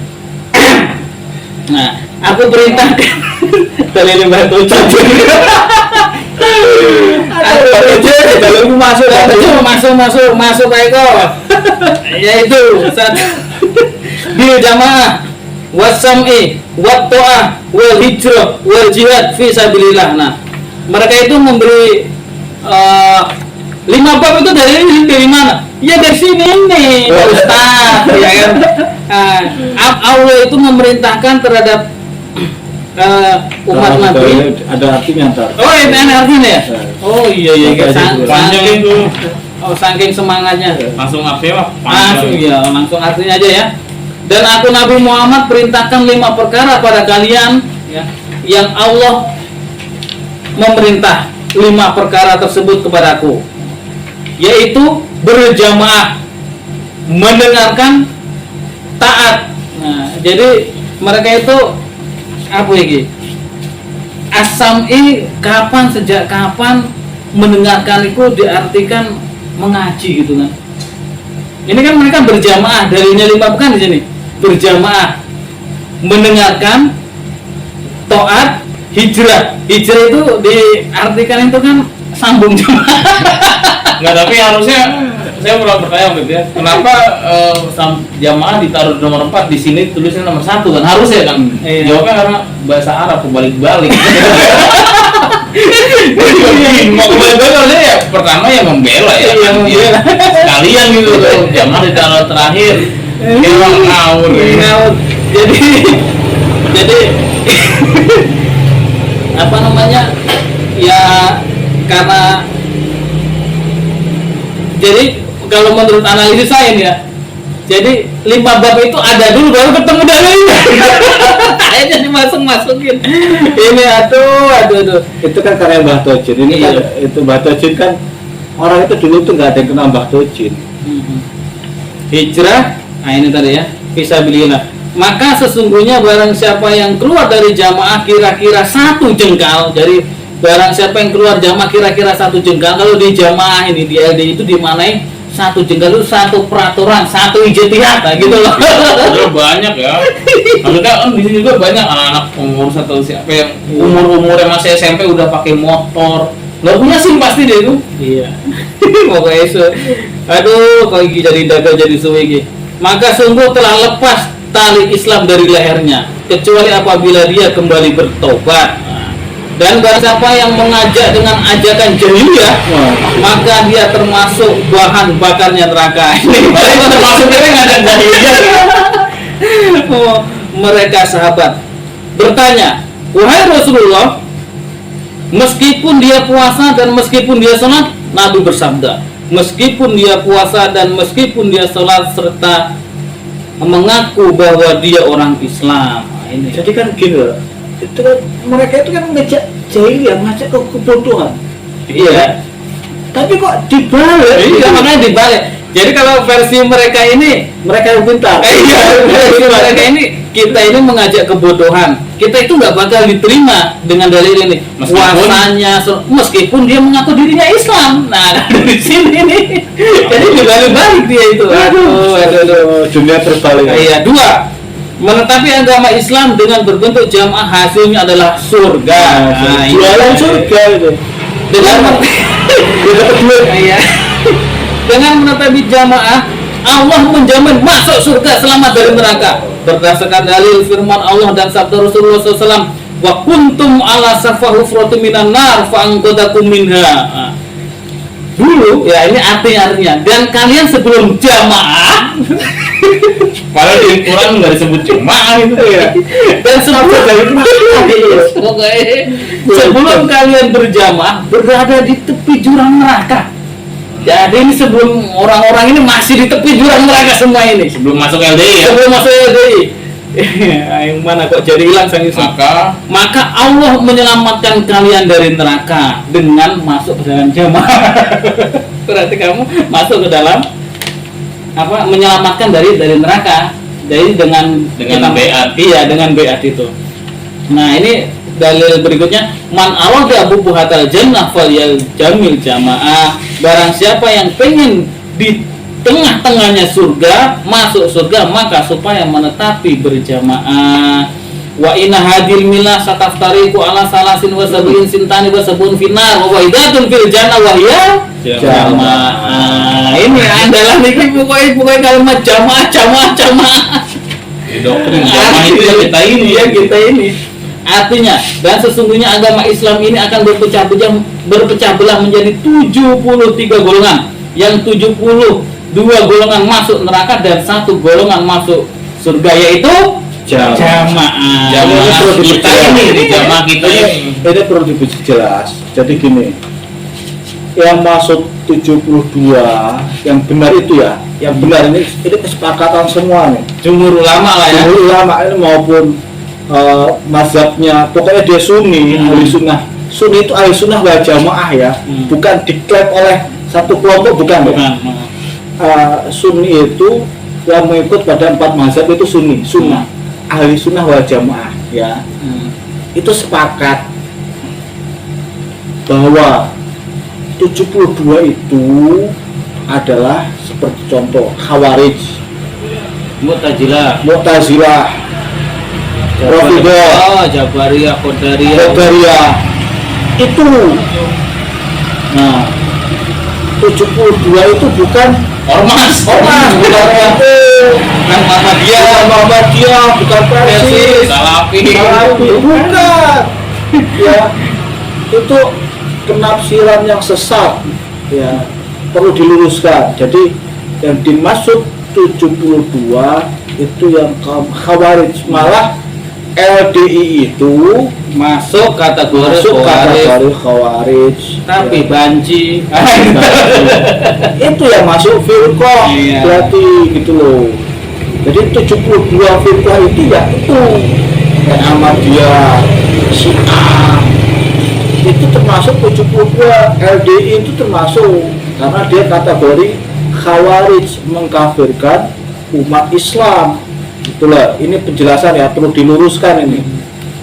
Nah, aku perintahkan dalilnya batu masuk kayak kau. Yaitu satu bil jamaah wasam'i wat ta'ah wal hijrah wal jihad fi sabilillah. Nah, mereka itu memberi 5 bab itu dari mana? Ya dari sini nih, Ustaz, ya kan? Allah itu memerintahkan terhadap umat Nabi. Ada artinya ntar. Oh, ini artinya ya? Oh iya. Panjang itu. Saking semangatnya. Langsung apa? Langsung artinya aja ya. Dan aku Nabi Muhammad perintahkan 5 perkara pada kalian ya, yang Allah memerintah 5 perkara tersebut kepadaku, yaitu berjamaah, mendengarkan, taat. Nah, jadi mereka itu apa ini? As-sam'i sejak kapan mendengarkan itu diartikan mengaji gitu kan? Ini kan mereka berjamaah, dalilnya 5 bukan di sini. Berjamaah, mendengarkan, taat, hijrah. Hijrah itu diartikan itu kan sambung jamaah. Enggak, tapi harusnya saya mau bertanya gitu ya. Kenapa jamaah ditaruh nomor 4 di sini tulisnya nomor 1 kan? Harusnya kan. Jawabnya karena bahasa Arab kebalik-balik. Mau kebalik-balik ya pertama ya membela ya. Yang membela. Sekalian gitu tuh. Jamaah ditaruh terakhir. Emang ngawur. Jadi apa namanya? Ya karena jadi kalau menurut analisis saya ya, jadi 5 bab itu ada dulu baru ketemu dalilnya. Kayaknya dimasukin. Ini aduh. Itu kan karya Mbah Tojin. Ini kan itu Mbah Tojin kan orang itu dulu tuh nggak ada yang kenal Mbah Tojin. Hijrah, nah ini tadi ya, fisabilillah. Maka sesungguhnya barang siapa yang keluar dari jamaah kira-kira 1 jengkal, jadi barang siapa yang keluar jamaah kira-kira 1 jengkal, kalau di jamaah ini di LD itu dimanai 1 jengkal itu 1 peraturan, 1 ijtihad gitu loh. Udah banyak ya. Maksudnya kan di sini juga banyak anak-anak umur atau siapa yang umur-umurnya masih SMP udah pakai motor. Nggak punya SIM pasti deh itu. Iya. Pokoknya itu. Aduh, kalau jadi dagang jadi suwi. Maka sungguh telah lepas tali Islam dari lehernya, kecuali apabila dia kembali bertobat. Dan barang siapa yang mengajak dengan ajakan jahiliyah, maka dia termasuk bahan bakarnya neraka. Ini termasuk dia ngajak jahiliyah. Mereka sahabat bertanya, wahai Rasulullah, meskipun dia puasa dan meskipun dia sholat, Nabi bersabda, meskipun dia puasa dan meskipun dia sholat serta mengaku bahwa dia orang Islam. Ini Jadi kan gini loh, itu kan, mereka itu kan ngejak jahiliyah, ngajak ke kebodohan. iya. Tapi kok dibalik? Iya, makanya dibalik. Jadi kalau versi mereka ini, Mereka yang pintar. versi mereka ini, kita ini mengajak kebodohan. Kita itu nggak bakal diterima dengan dalil ini. Puasanya, meskipun dia mengaku dirinya Islam. Nah, dari sini nih. Jadi dibalik-balik dia itu. Aduh. Dunia terbalik. Iya, 2. Menetapi agama Islam dengan berbentuk jamaah hasilnya adalah surga. Nah, Jualan surga itu. dengan iya. Dengan menetapi jamaah, Allah menjamin masuk surga selamat dari neraka berdasarkan dalil firman Allah dan sabda Rasulullah SAW, wa kuntum ala safa hufratin minan nar fa anqadakum minha. Dulu ya, ini artinya dan kalian sebelum jamaah Padahal di Quran nggak disebut jemaah gitu ya. dan sebelum kalian berjamaah berada di tepi jurang neraka. Jadi ini sebelum orang-orang ini masih di tepi jurang neraka semua ini. Sebelum masuk LDI ya. Sebelum masuk LDI. Yang mana kok jadi hilang sang Yusuf? Maka Allah menyelamatkan kalian dari neraka dengan masuk ke dalam jamaah. Berarti kamu masuk ke dalam apa? Menyelamatkan dari neraka. Jadi dengan beat. Iya, dengan beat itu. Nah, ini dalil berikutnya, man arada buhatal jannah falyal jamil jamaah. Barang siapa yang pengen di tengah-tengahnya surga, masuk surga, maka supaya menetapi berjamaah. Wa inna hadil milah sataftariku ala salasin wa sabuin sintani wa sabun finar wa wahidatun fil jannah wa hiya jamaah. Ini adalah niki pokoknya kalimat jamaah. Di doktrin jamaah itu ya kita ini. Artinya, dan sesungguhnya agama Islam ini akan berpecah belah menjadi 73 golongan. Yang 72 golongan masuk neraka dan 1 golongan masuk surga, yaitu jamaah. Jamaah kita ini. Ini perlu dijelas. Jadi gini, yang masuk 72 yang benar itu ya, yang benar ini kesepakatan semua nih. Jumhur ulama lah ya. Jumhur ulama ini maupun mazhabnya, pokoknya dia Sunni, ahli sunnah. Sunni itu ahli sunnah wal jamaah ya, bukan diklaim oleh satu kelompok, bukan. Sunni itu yang mengikut pada 4 mazhab itu Sunni, sunnah, ahli sunnah wal jamaah ya. Itu sepakat bahwa 72 itu adalah seperti contoh Khawarij, Mu'tazilah, Rafidhah, Jabariyah, Qadariyah. Itu. Nah, 72 itu bukan ormas, bukan itu, Bukan Muhammadiyah, bukan Persis, Salafi, bukan. Ya, itu penafsiran yang sesat. Ya, perlu diluruskan. Jadi yang dimaksud 72 itu yang kaum Khawarij, malah LDI itu masuk kategori Khawarij. tapi ya. banci. Itu yang masuk firqah. Iya. Berarti gitu loh. Jadi 72 firqah itu ya itu kayak Ahmadiyah, Syiah, itu termasuk 72. LDI itu termasuk karena dia kategori Khawarij, mengkafirkan umat Islam. Itulah, ini penjelasan ya, perlu diluruskan ini.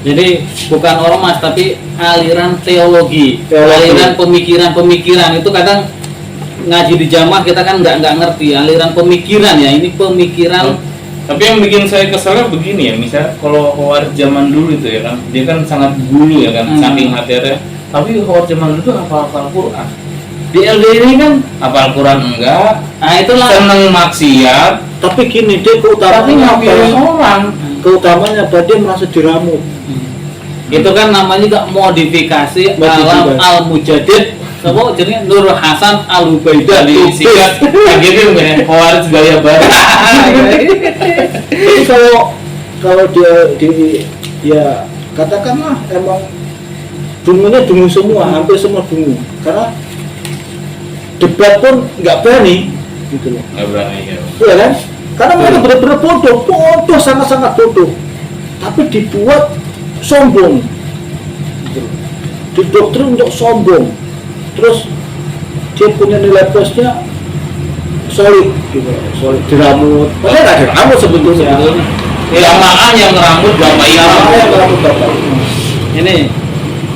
Jadi bukan ormas tapi aliran teologi. Aliran pemikiran itu kadang ngaji di jamaah kita kan nggak ngerti aliran pemikiran ya, ini pemikiran. Tapi yang bikin saya keselnya begini ya, misal kalau Khawarij zaman dulu itu ya kan, dia kan sangat gulu ya kan, saking materinya. Tapi Khawarij zaman dulu tuh hafal Quran. Di LDI ini kan Hafal Quran enggak, nah itulah seneng maksiat, Tapi gini, dia tapi keutamanya ngapain apa? orang. Keutamanya apa? Dia merasa diramut. itu kan namanya juga modifikasi alam al-mujadid. Apa jenenge Nur Hasan Al-Ubaidah Dari sikat gitu kan, Khawarij gaya baru. Jadi kalau dia ya katakanlah emang dungunya dungu semua, hampir semua dungu. Karena debat pun nggak berani, gitu loh. Nggak berani ya. Iya kan? Karena mereka benar-benar bodoh, sangat-sangat bodoh. Tapi dibuat sombong, gitu loh. Didoktrin untuk sombong. Terus dia punya nilai plusnya solid, gitu, solid diramut. Padahal nggak diramut sebetulnya. Jamaah yang ngerambut bapak Jamaah yang ngerambut bapak. Ini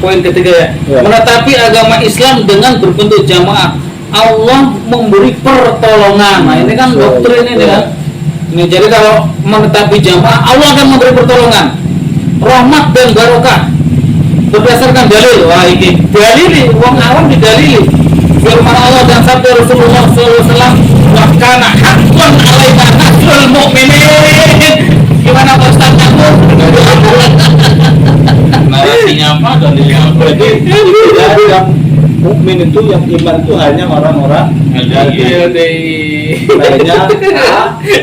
poin ketiga ya. Ya. Menetapi agama Islam dengan berbentuk jamaah. Allah memberi pertolongan. Nah, ini kan doktrin ini kan. Ini jadi kalau menetapi jamaah, Allah akan memberi pertolongan, rahmat dan barokah berdasarkan dalil. Wah, ini dalili, wong awam didalili. Firman Allah dan sabda Rasulullah SAW, wa kana haqqan 'alaina nasrul mu'minin. Gimana Pak Ustaz Campur? narasinya apa dalilnya apa? Jadi tidak yang mukmin itu, yang iman itu hanya orang-orang LDI. hanya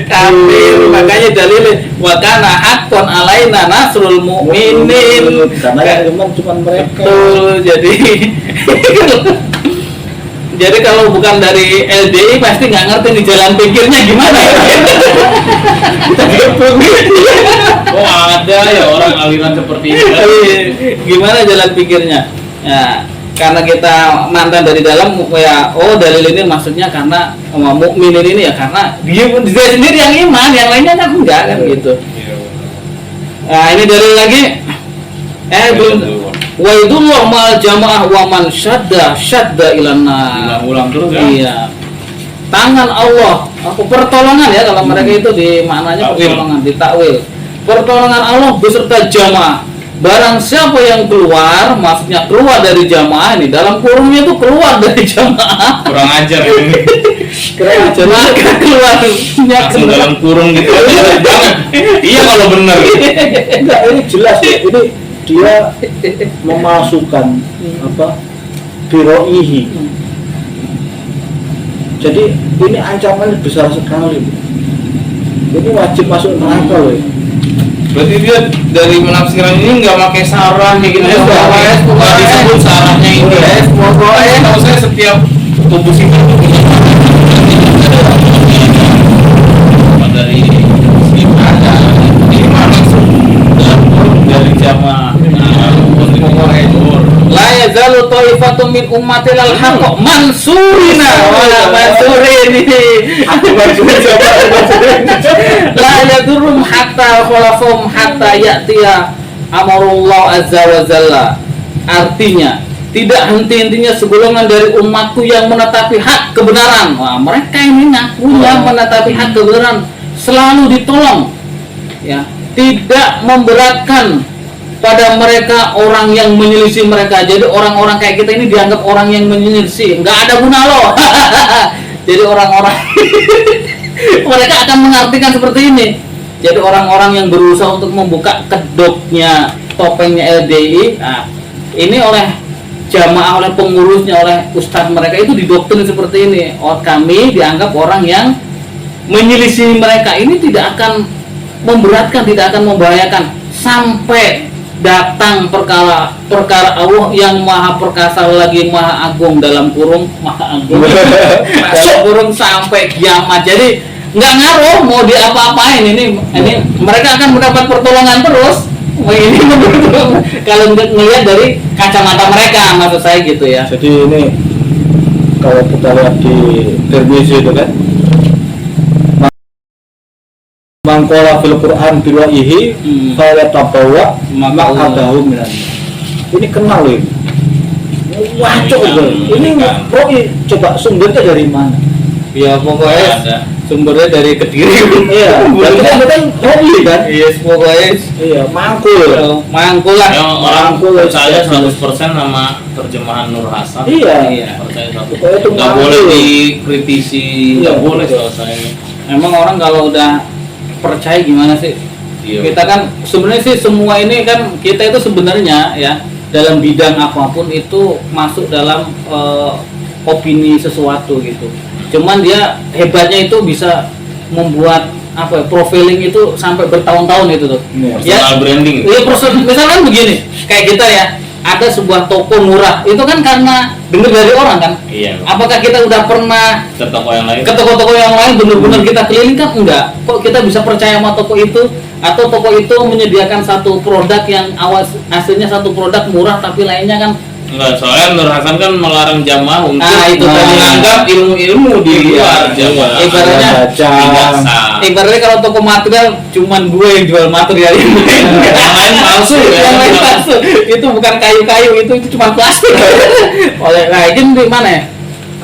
Kafir. Makanya dalilnya wa kana haqqan 'alaina nasrul mu'minin. karena yang iman cuma mereka. Betul. Jadi kalau bukan dari LDI pasti nggak ngerti nih jalan pikirnya gimana. Kita gabung. Oh ada ya orang aliran seperti ini. Gimana jalan pikirnya? Ya, karena kita mantan dari dalam ya, oh dalil ini maksudnya karena mukminin ini ya karena dia sendiri yang iman, yang lainnya kan enggak kan gitu. Nah ini dalil lagi. Belum. Wa idullah mal jamaah wa man syadda ilanna. Ulang terus ya. Iya. Tangan Allah, pertolongan ya kalau mereka itu di maknanya pertolongan, di takwil. Pertolongan Allah beserta jamaah. Barang siapa yang keluar, maksudnya keluar dari jamaah ini, dalam kurungnya itu keluar dari jamaah. Kurang ajar ini. Keren aja. Maka keluarnya Langsung dalam kurung gitu. Iya kalau benar. Enggak, ini jelas ya. Ini dia memasukkan apa? Biroihi. Jadi ini ancamannya besar sekali. Ini wajib masuk neraka loh. Berarti dia dari menafsiran ini nggak pakai sarah kayak gitu. Nggak Disebut sarahnya ini. Pokoknya Tahu saya setiap tubuh sini itu punya dari ada ini langsung dari jamaah. la yazalu ta'ifatun min ummatil haqq mansurina wala mansurin ini la yadurum hatta khalafum hatta ya'tiya amarullah azza wa jalla. Artinya tidak henti-hentinya segolongan dari umatku yang menetapi hak kebenaran. Wah, mereka ini ngakunya menetapi hak kebenaran, selalu ditolong ya, tidak memberatkan pada mereka orang yang menyelisih mereka. Jadi orang-orang kayak kita ini dianggap orang yang menyelisih, nggak ada guna loh. Jadi orang-orang mereka akan mengartikan seperti ini. Jadi orang-orang yang berusaha untuk membuka kedoknya topengnya LDI, nah, ini oleh jamaah, oleh pengurusnya, oleh ustadz mereka itu didoktrin seperti ini. Oh, kami dianggap orang yang menyelisih mereka ini tidak akan memberatkan, tidak akan membahayakan sampai datang perkara Allah yang maha perkasa lagi maha agung dalam kurung maha agung dalam kurung sampai kiamat. Jadi nggak ngaruh mau diapa-apain, ini mereka akan mendapat pertolongan terus. Ini kalau ngelihat dari kacamata mereka, maksud saya gitu ya. Jadi ini kalau kita lihat di Tirmizi itu kan, mangkola fil Quran biwa'ihi fala tabawa maq'adahu minan. Ini kenal ini. Wacok ini Roy, coba sumbernya dari mana? Ya pokoknya sumbernya dari Kediri. Iya, berarti kan Roy kan? Iya, pokoknya iya, mangkul lah. Yang orang percaya 100% sama terjemahan Nur Hasan. Iya. Percaya 100%. Pokoknya itu Nggak boleh dikritisi, nggak Iya, boleh betul. kalau saya. emang orang kalau udah percaya gimana sih? Iya. Kita kan sebenarnya sih semua ini kan kita itu sebenarnya ya dalam bidang apapun itu masuk dalam opini sesuatu gitu. Cuman dia hebatnya itu bisa membuat apa ya, profiling itu sampai bertahun-tahun itu tuh. Iya. Personal branding. Iya, misalkan begini, kayak kita ya, ada sebuah toko murah, itu kan karena dengar dari orang kan. Iya. Apakah kita udah pernah Ke toko yang lain. ke toko-toko yang lain benar-benar kita keliling kan? Enggak. Kok kita bisa percaya sama toko itu, atau toko itu menyediakan satu produk yang aslinya satu produk murah tapi lainnya kan Enggak, soalnya Nur Hasan kan melarang jamaah untuk itu tadi. menganggap ilmu-ilmu di luar jamaah. Ibaratnya Tidak sah. ibaratnya kalau toko material cuman gue yang jual material ini. Yang lain palsu ya. Yang lain palsu. Itu bukan kayu-kayu, itu cuma plastik. Oleh rajin di mana ya?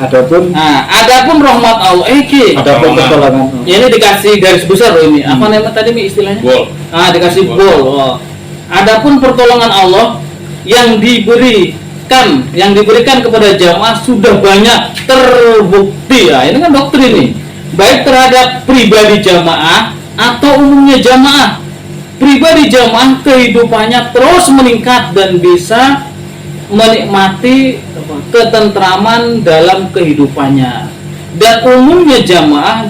Adapun Adapun rahmat Allah, adapun pertolongan. ini dikasih garis besar loh ini. Apa namanya tadi Mi istilahnya? Bol. Dikasih bol. Oh. Adapun pertolongan Allah yang diberikan kepada jamaah sudah banyak terbukti ya. Ini kan doktrin nih. Baik terhadap pribadi jamaah atau umumnya jamaah. Pribadi jamaah kehidupannya terus meningkat dan bisa menikmati ketentraman dalam kehidupannya. Dan umumnya jamaah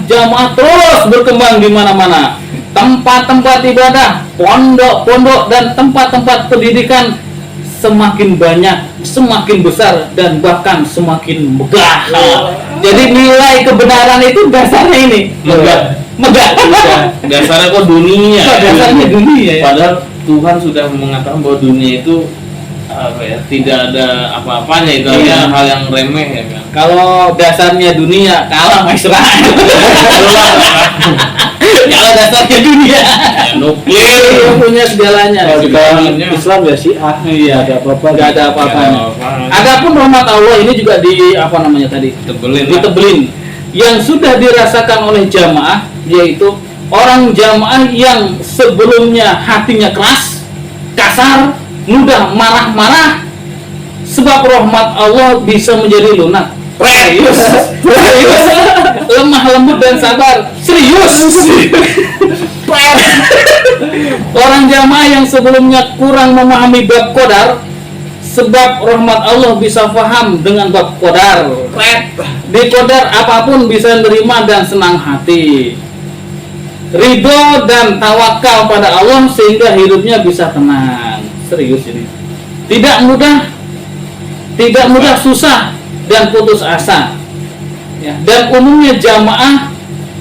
terus berkembang di mana-mana. Tempat-tempat ibadah, pondok-pondok dan tempat-tempat pendidikan semakin banyak, semakin besar dan bahkan semakin megah. Jadi nilai kebenaran itu dasarnya ini. Dasarnya kok dunia. Dasarnya dunia ya. Padahal Tuhan sudah mengatakan bahwa dunia itu apa ya, tidak ada apa-apanya, itu hanya hal yang remeh ya kan. Kalau dasarnya dunia kalah sama Israel. Kalau dasarnya dunia Nuklir dia punya segalanya. Kalau di kalangan segalanya. Islam ya Syiah, Iya. ada apa-apa. Nggak ada apa-apanya. Adapun rahmat Allah ini juga di apa namanya tadi? Tebelin lah. Ditebelin. Yang sudah dirasakan oleh jamaah yaitu orang jamaah yang sebelumnya hatinya keras, kasar, mudah marah-marah, sebab rahmat Allah bisa menjadi lunak. Serius, lemah lembut dan sabar. Serius. Orang jamaah yang sebelumnya kurang memahami bab qadar, sebab rahmat Allah bisa paham dengan bab qadar. Di qadar apapun bisa nerima dan senang hati. Ridho dan tawakal pada Allah sehingga hidupnya bisa tenang. Serius ini. Tidak mudah susah dan putus asa. Ya, dan umumnya jamaah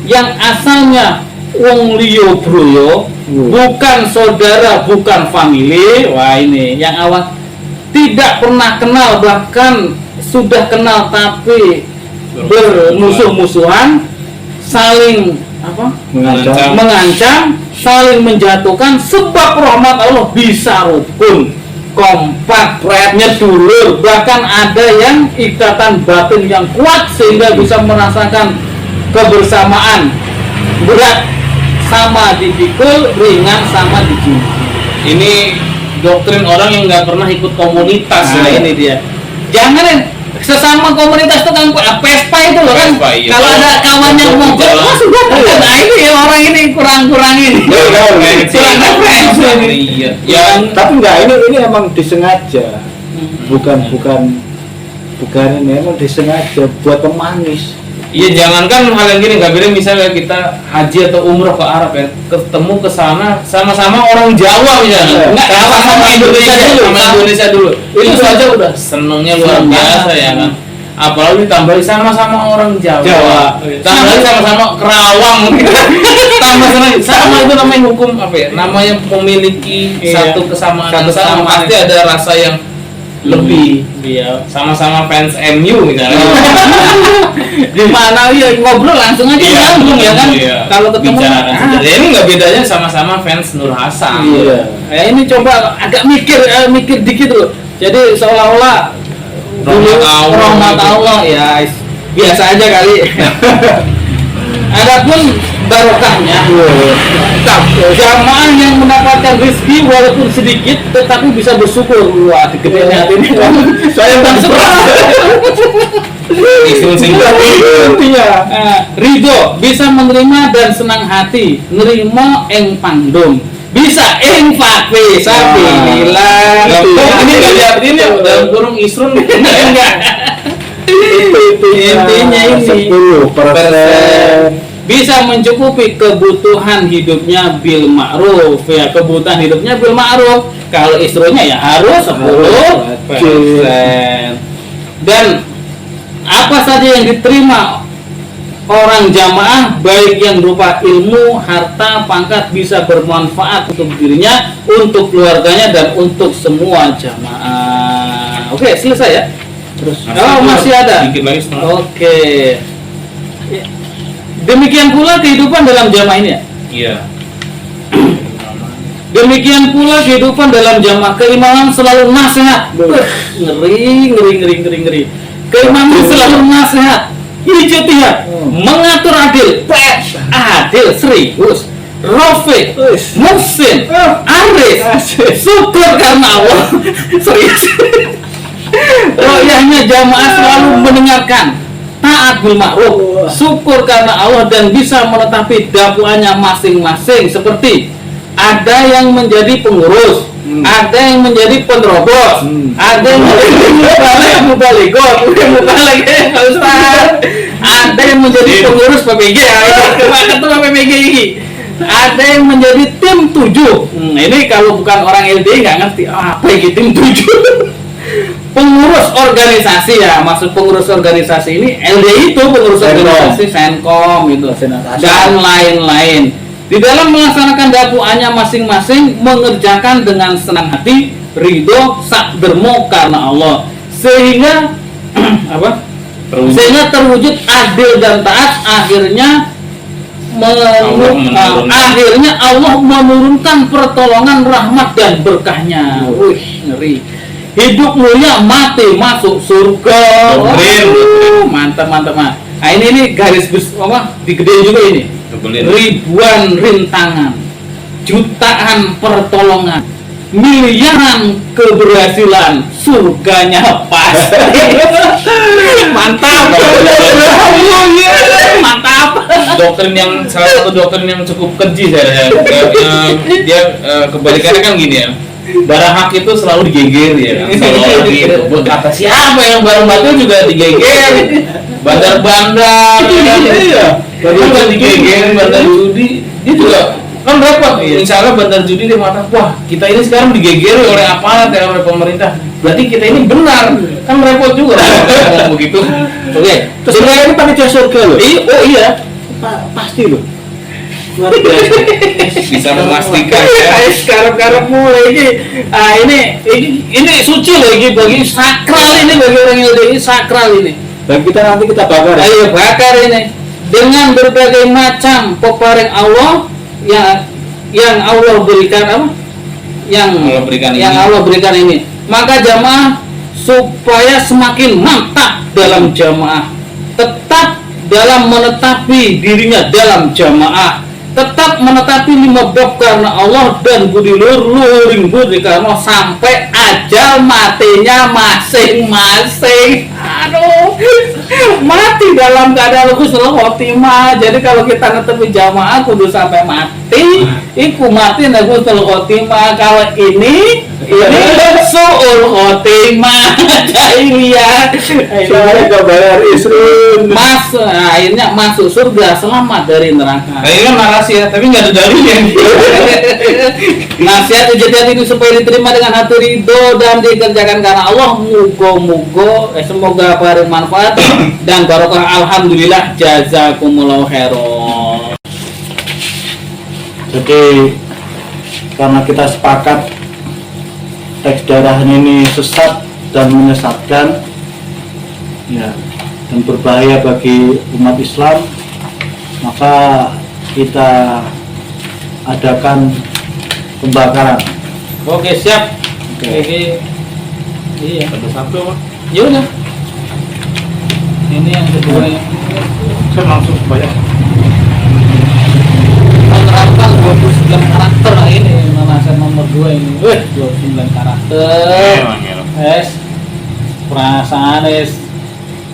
yang asalnya wong liyo broyo, bukan saudara, bukan family. Wah, ini yang awal tidak pernah kenal, bahkan sudah kenal tapi bermusuh-musuhan, saling mengancam, saling menjatuhkan, sebab rahmat Allah bisa rukun, kompak, prayatnya dulur, bahkan ada yang ikatan batin yang kuat sehingga bisa merasakan kebersamaan, berat sama dipikul, ringan sama dijunjung. Ini doktrin orang yang nggak pernah ikut komunitas. Nah, ini dia. Jangan sesama komunitas itu kan Vespa itu loh kan. Vespa, iya. Kalau ada kawan yang mau Jalan. sudah. Nah, ini orang ini kurang ini. Kurang referensi ini. Iya. Yang tapi enggak, ini emang disengaja. Bukan ini emang disengaja buat pemanis. Iya, jangankan hal yang gini, nggak beda misalnya kita haji atau umroh ke Arab ya, ketemu ke sana sama-sama orang Jawa misalnya, Enggak, sama Indonesia dulu, itu saja udah senengnya luar biasa ya kan. Apalagi ditambahin sama-sama orang Jawa. Tambahin sama-sama Kerawang, tambah sama itu namanya hukum apa ya? Namanya memiliki satu kesamaan, pasti ada rasa yang lebih. Dia Sama-sama fans MU misalnya. di mana ya ngobrol langsung aja nyambung ya kan. Kalau ketemu bicara. Ya, ini nggak bedanya sama-sama fans Nur Hasan. Iya. Ini coba agak mikir dikit loh. Jadi seolah-olah rahmat Allah ya biasa aja kali. Adapun barokahnya, jamaah yang mendapatkan rezeki walaupun sedikit tetapi bisa bersyukur. Wah, gedein hati ini. Saya bang intinya ridho, bisa menerima dan senang hati, nerima eng pangdum, bisa eng fakwe sapi bilang. Ini nggak lihat ini dalam kurung isrun enggak. Intinya ini 10%. bisa mencukupi kebutuhan hidupnya bil ma'ruf, ya kebutuhan hidupnya bil ma'ruf. Kalau istrinya ya harus 10%. Dan apa saja yang diterima orang jamaah, baik yang berupa ilmu, harta, pangkat, bisa bermanfaat untuk dirinya, untuk keluarganya, dan untuk semua jamaah. Oke, selesai ya. Terus masih ada. Dikit lagi setengah. Oke. Demikian pula kehidupan dalam jamaah ini ya. Iya. Demikian pula kehidupan dalam jamaah, keimaman selalu nasihat. Ngeri. Keimaman selalu nasihat, ijtihad, mengatur adil, serius, rafiq, muhsin, arif, syukur karena Allah, serius. Royahnya jamaah selalu mendengarkan, taat bil ma'ruf, syukur karena Allah, dan bisa menetapi dakwaannya masing-masing. Seperti ada yang menjadi pengurus, ada yang menjadi penerobos, ada yang menjadi mubalighah, ada yang menjadi pengurus PPG, ketua PPG ini, ada yang menjadi tim 7. Ini kalau bukan orang LDI nggak ngerti apa ini tim 7. pengurus organisasi ya, maksud pengurus organisasi ini LDI itu pengurus Senkom. organisasi Senkom itu dan lain-lain. Di dalam melaksanakan dakwaannya masing-masing mengerjakan dengan senang hati, ridho, sakdermo karena Allah, sehingga apa? Sehingga terwujud adil dan taat. Akhirnya akhirnya Allah menurunkan pertolongan, rahmat dan berkahnya. Wih, ngeri. Hidup mulia, mati masuk surga. Mantap. Nah, ini garis apa? Digedein juga ini. Ribuan rintangan, jutaan pertolongan, miliaran keberhasilan, surganya pasti. Mantap. Mantap. Doktrin yang salah satu doktrin yang cukup keji saya. Dia kebalikannya kan gini ya. Barang hak itu selalu digeger ya, selalu gitu. Kata siapa yang barang batu juga digeger. Bandar-bandar, bandar digeger, bandar judi, dia juga kan repot. Insya Allah bandar judi dia mengatakan, wah kita ini sekarang digegeri oleh aparat ya, oleh pemerintah. Berarti kita ini benar, kan repot juga ngomong begitu. Oke, Terus ini panitia surga loh. oh iya, Pasti loh. Luar biasa. bisa memastikan. Sekarang mulai ini suci loh, ini bagi sakral, ini bagi orang LDI sakral ini. Dan nanti kita bakar. Ayo bakar ini dengan berbagai macam peparing Allah yang Allah berikan apa? Yang Allah berikan ini. Maka jamaah supaya semakin mantap dalam jamaah, tetap dalam menetapi dirinya dalam jamaah, tetap menetapi 5 bab karena Allah dan budi luring budi karena sampai ajal matinya masing-masing. Aduh, mati dalam keadaan husnul khotimah. Jadi kalau kita netepi jamaah kudu sampai mati, iku mati nek husnul khotimah. Kalau ini suul khotimah jahiliyah. Soalnya gak bayar isrun. Akhirnya masuk surga, selamat dari neraka. Ini kan narasi ya, tapi nggak ada dalilnya. Nasihat ujat ini supaya diterima dengan hati ridho dan dikerjakan karena Allah. Mugo-mugo semoga bermanfaat dan barokah. Alhamdulillah, jazakumullah khairan. Jadi karena kita sepakat teks darah ini sesat dan menyesatkan, ya, dan berbahaya bagi umat Islam, maka kita adakan pembakaran. Oke, siap. Oke. Iya. Satu, Ya udah. Ini yang kedua ya. saya langsung banyak. Menerapkan 29 karakter ini nasihat nomor 2 ini. 29 karakter. Perasaan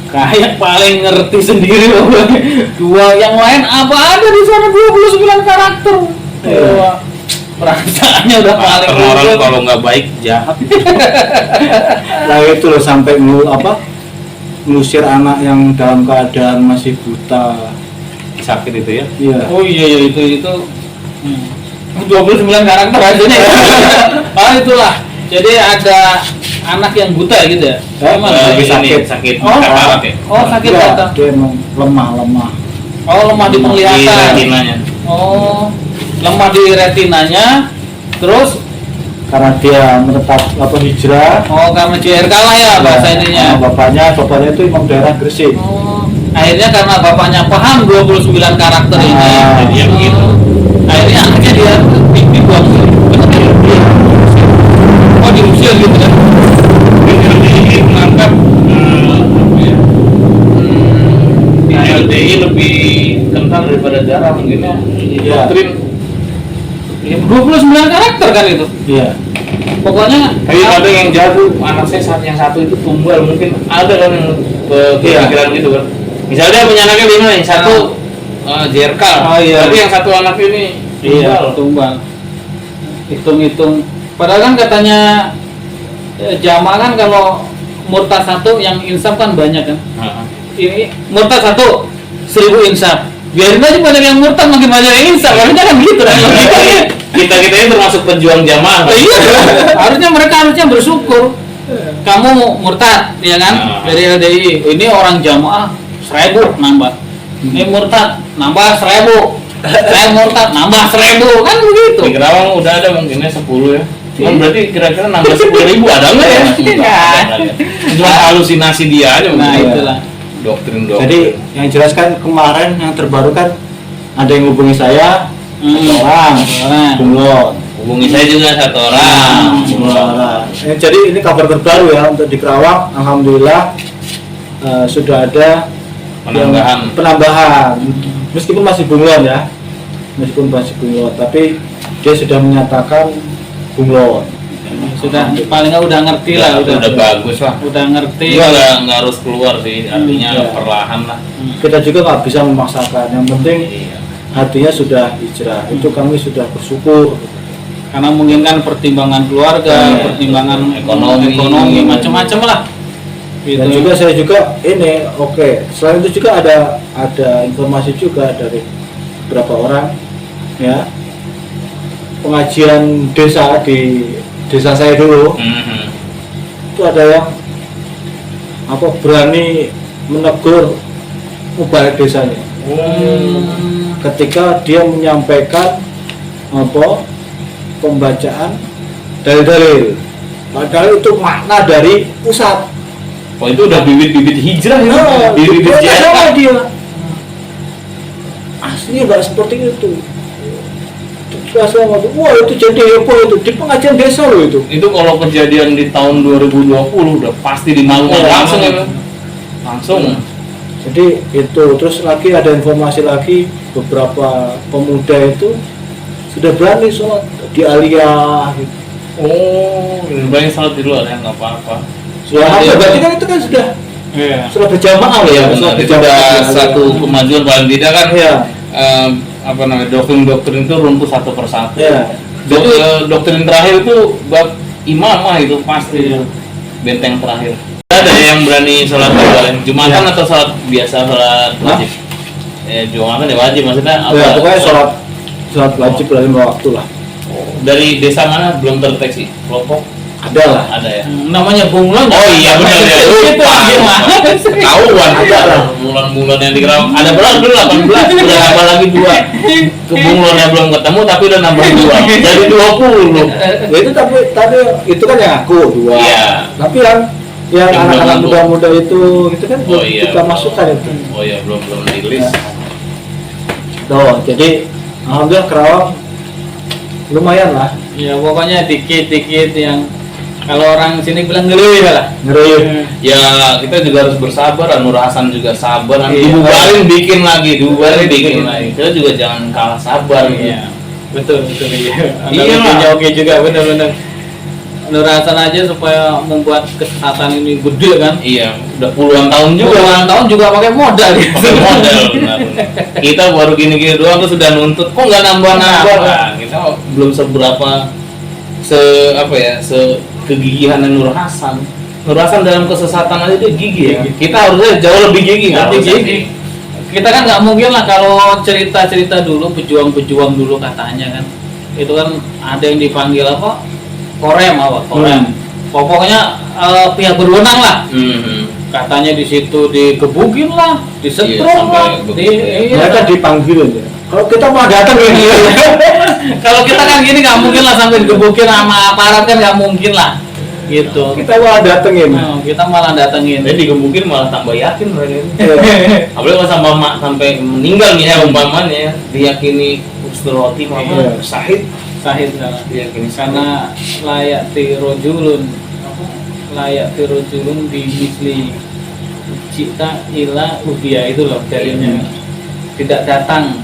kayak paling ngerti sendiri loh. Dua yang lain apa ada di sana 29 karakter. Perasaannya udah paling Orang kalau nggak baik jahat. Nah itu loh, sampai ngusir anak yang dalam keadaan masih buta. Sakit itu ya. Iya. Oh iya itu 29 karakter aja itulah. Jadi ada anak yang buta gitu ya. Gimana? Lagi sakit Oh, katarak ya. sakit Iya, mata. dia emang lemah. Oh, lemah di penglihatan. Retinanya. Oh, lemah di retinanya. Terus Karena dia menetap hijrah. oh karena JRK lah ya bahasa ininya. Bapaknya itu Imam daerah Gresik. Oh, akhirnya karena bapaknya paham 29 karakter ini, Ah. jadi ya begitu. Akhirnya anaknya dia dibuang. Oh, diusir gitu kan. Menganggap LDI lebih kental daripada darah mungkin ya. Iya. Doktrin. Ya, 29 karakter kan itu. Iya. Pokoknya Tapi ada yang jatuh, anak saya yang satu itu tumbal, mungkin ada kan yang kepikiran gitu kan. Misalnya punya anaknya 5, yang satu JRK, Oh, iya. tapi yang satu anak ini tumbal. Hitung-hitung. Padahal kan katanya jamaah kan kalau murtad satu yang insaf kan banyak kan. Ini murtad 1.000 insaf. Biarin aja banyak yang murtad, makin banyak yang insaf. Harusnya kan gitu kan. kita ini termasuk pejuang jamaah. Iya, harusnya mereka bersyukur. kamu murtad ya kan dari LDI, ini orang jamaah 1000 nambah, ini murtad nambah 1000, saya murtad nambah 1000, kan begitu. Di Kerawang udah ada mungkinnya 10 ya. Cuman berarti kira-kira nambah 10.000 ada nggak ya? Cuma halusinasi dia aja. Nah mungkin. itulah. Doktrin. Jadi yang jelas kan kemarin yang terbaru kan ada yang hubungi saya satu orang bunglon. Hubungi saya juga satu orang. Jadi ini kabar terbaru ya untuk di Kerawang. Alhamdulillah sudah ada penambahan. Meskipun masih bunglon ya, tapi dia sudah menyatakan bunglon. Sudah paling nggak udah ngerti lah, udah bagus lah. Udah ngerti. Nggak harus keluar sih, artinya perlahan lah. Kita juga nggak bisa memaksakan. Yang penting hatinya sudah hijrah. Itu kami sudah bersyukur. Karena mungkin kan pertimbangan keluarga, pertimbangan ekonomi macam-macam lah. Gitu. Dan juga saya juga ini selain itu juga ada informasi juga dari beberapa orang ya, pengajian desa di desa saya dulu. Itu ada yang berani menegur mubalik desanya ketika dia menyampaikan pembacaan dalil-dalil, padahal itu makna dari pusat. Oh itu udah bibit-bibit hijrah ya? Bibit-bibit sama dia. Aslinya nggak seperti itu. Wah itu jadi heboh itu di pengajian desa loh itu. Itu kalau kejadian di tahun 2020 udah pasti dimalukan langsung ya. Langsung. Jadi itu terus lagi ada informasi lagi beberapa pemuda itu sudah berani sholat di aliyah. Gitu. Oh, banyak sholat di luar ya nggak apa-apa. Berarti kan itu kan sudah berjamaah ya. Sudah satu kemajuan paling tidak kan ya. Doktrin-doktrin itu runtuh satu persatu. Ya. Jadi doktrin terakhir itu bab imamah itu pasti benteng terakhir. Ada yang berani sholat Jumatan atau sholat biasa sholat wajib? Jumatan ya wajib maksudnya apa? Ya, pokoknya sholat wajib lima waktu lah. Dari desa mana belum terdeteksi kelompok? Ada lah. Ada ya. Namanya bunglon. Oh iya benar ya. Itu gimana? Ketahuan ada lah. Bunglon-bunglon yang di Kerawang. Ada berapa dulu 18, udah nambah lagi 2. Bunglon yang belum ketemu tapi udah nambah 2. Jadi 20. Ya itu tapi itu kan yang aku 2. Iya. Tapi yang anak-anak muda-muda itu kan kita masukkan itu. Oh iya belum rilis. Tuh, jadi alhamdulillah Kerawang lumayan lah. Ya pokoknya dikit-dikit yang kalau orang sini bilang ngeluh lah. Ya kita juga harus bersabar. Nur Hasan juga sabar. Dibubarin bikin lagi. Kita juga jangan kalah sabar. Iya. Betul iya. Iya. Oke juga benar-benar. Nur Hasan aja supaya membuat kesesatan ini gede kan. Iya. Udah puluhan tahun juga pakai modal. Benar. Kita baru gini-gini doang tuh sudah nuntut. Kok nggak nambah-nambah? Nah, kita belum seberapa kegigihan Nur Hasan. Nur Hasan dalam kesesatan aja dia gigih ya. Kita harusnya jauh lebih gigih nggak? Kita kan nggak mungkin lah kalau cerita-cerita dulu pejuang-pejuang dulu katanya kan. Itu kan ada yang dipanggil Korem. Pokoknya pihak berwenang lah. Katanya di situ digebukin lah, disetrum lah. Mereka dipanggil aja. Kalau kita mau datang ini. Kalau kita kan gini nggak mungkin lah sampai digebukin sama aparat kan nggak mungkin lah. Gitu. Kita malah datengin. Kita malah datengin. Jadi digebukin malah tambah yakin mereka ini. Apalagi kalau sampai meninggal nih ya umpamanya diyakini husnul khotimah sahid diyakini karena layak tirojulun di misli cita ila ubia itu loh jadinya tidak datang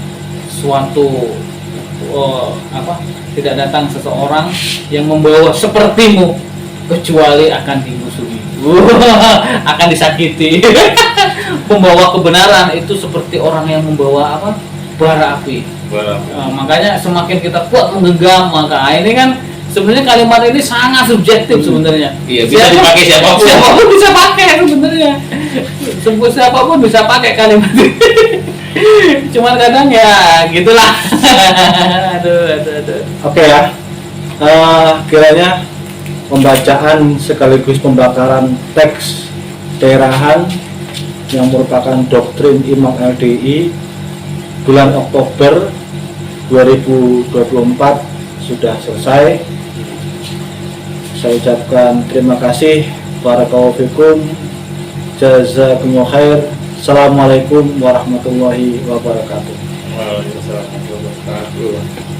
suatu tidak datang seseorang yang membawa sepertimu kecuali akan dimusuhi, akan disakiti. Membawa kebenaran itu seperti orang yang membawa bara api. Makanya semakin kita kuat menggenggam, maka ini kan sebenarnya kalimat ini sangat subjektif sebenarnya. Iya, bisa dipakai siapapun. Siapapun bisa pakai sebenarnya. Siapapun bisa pakai kalimat ini. Cuman kadang ya gitulah. Aduh. Oke ya. Kiranya pembacaan sekaligus pembakaran teks daerahan yang merupakan doktrin Imam LDI bulan Oktober 2024 sudah selesai. Saya ucapkan terima kasih. Barakallahu fikum. Jazakumullah khair. Assalamualaikum warahmatullahi wabarakatuh. Waalaikumsalam warahmatullahi wabarakatuh.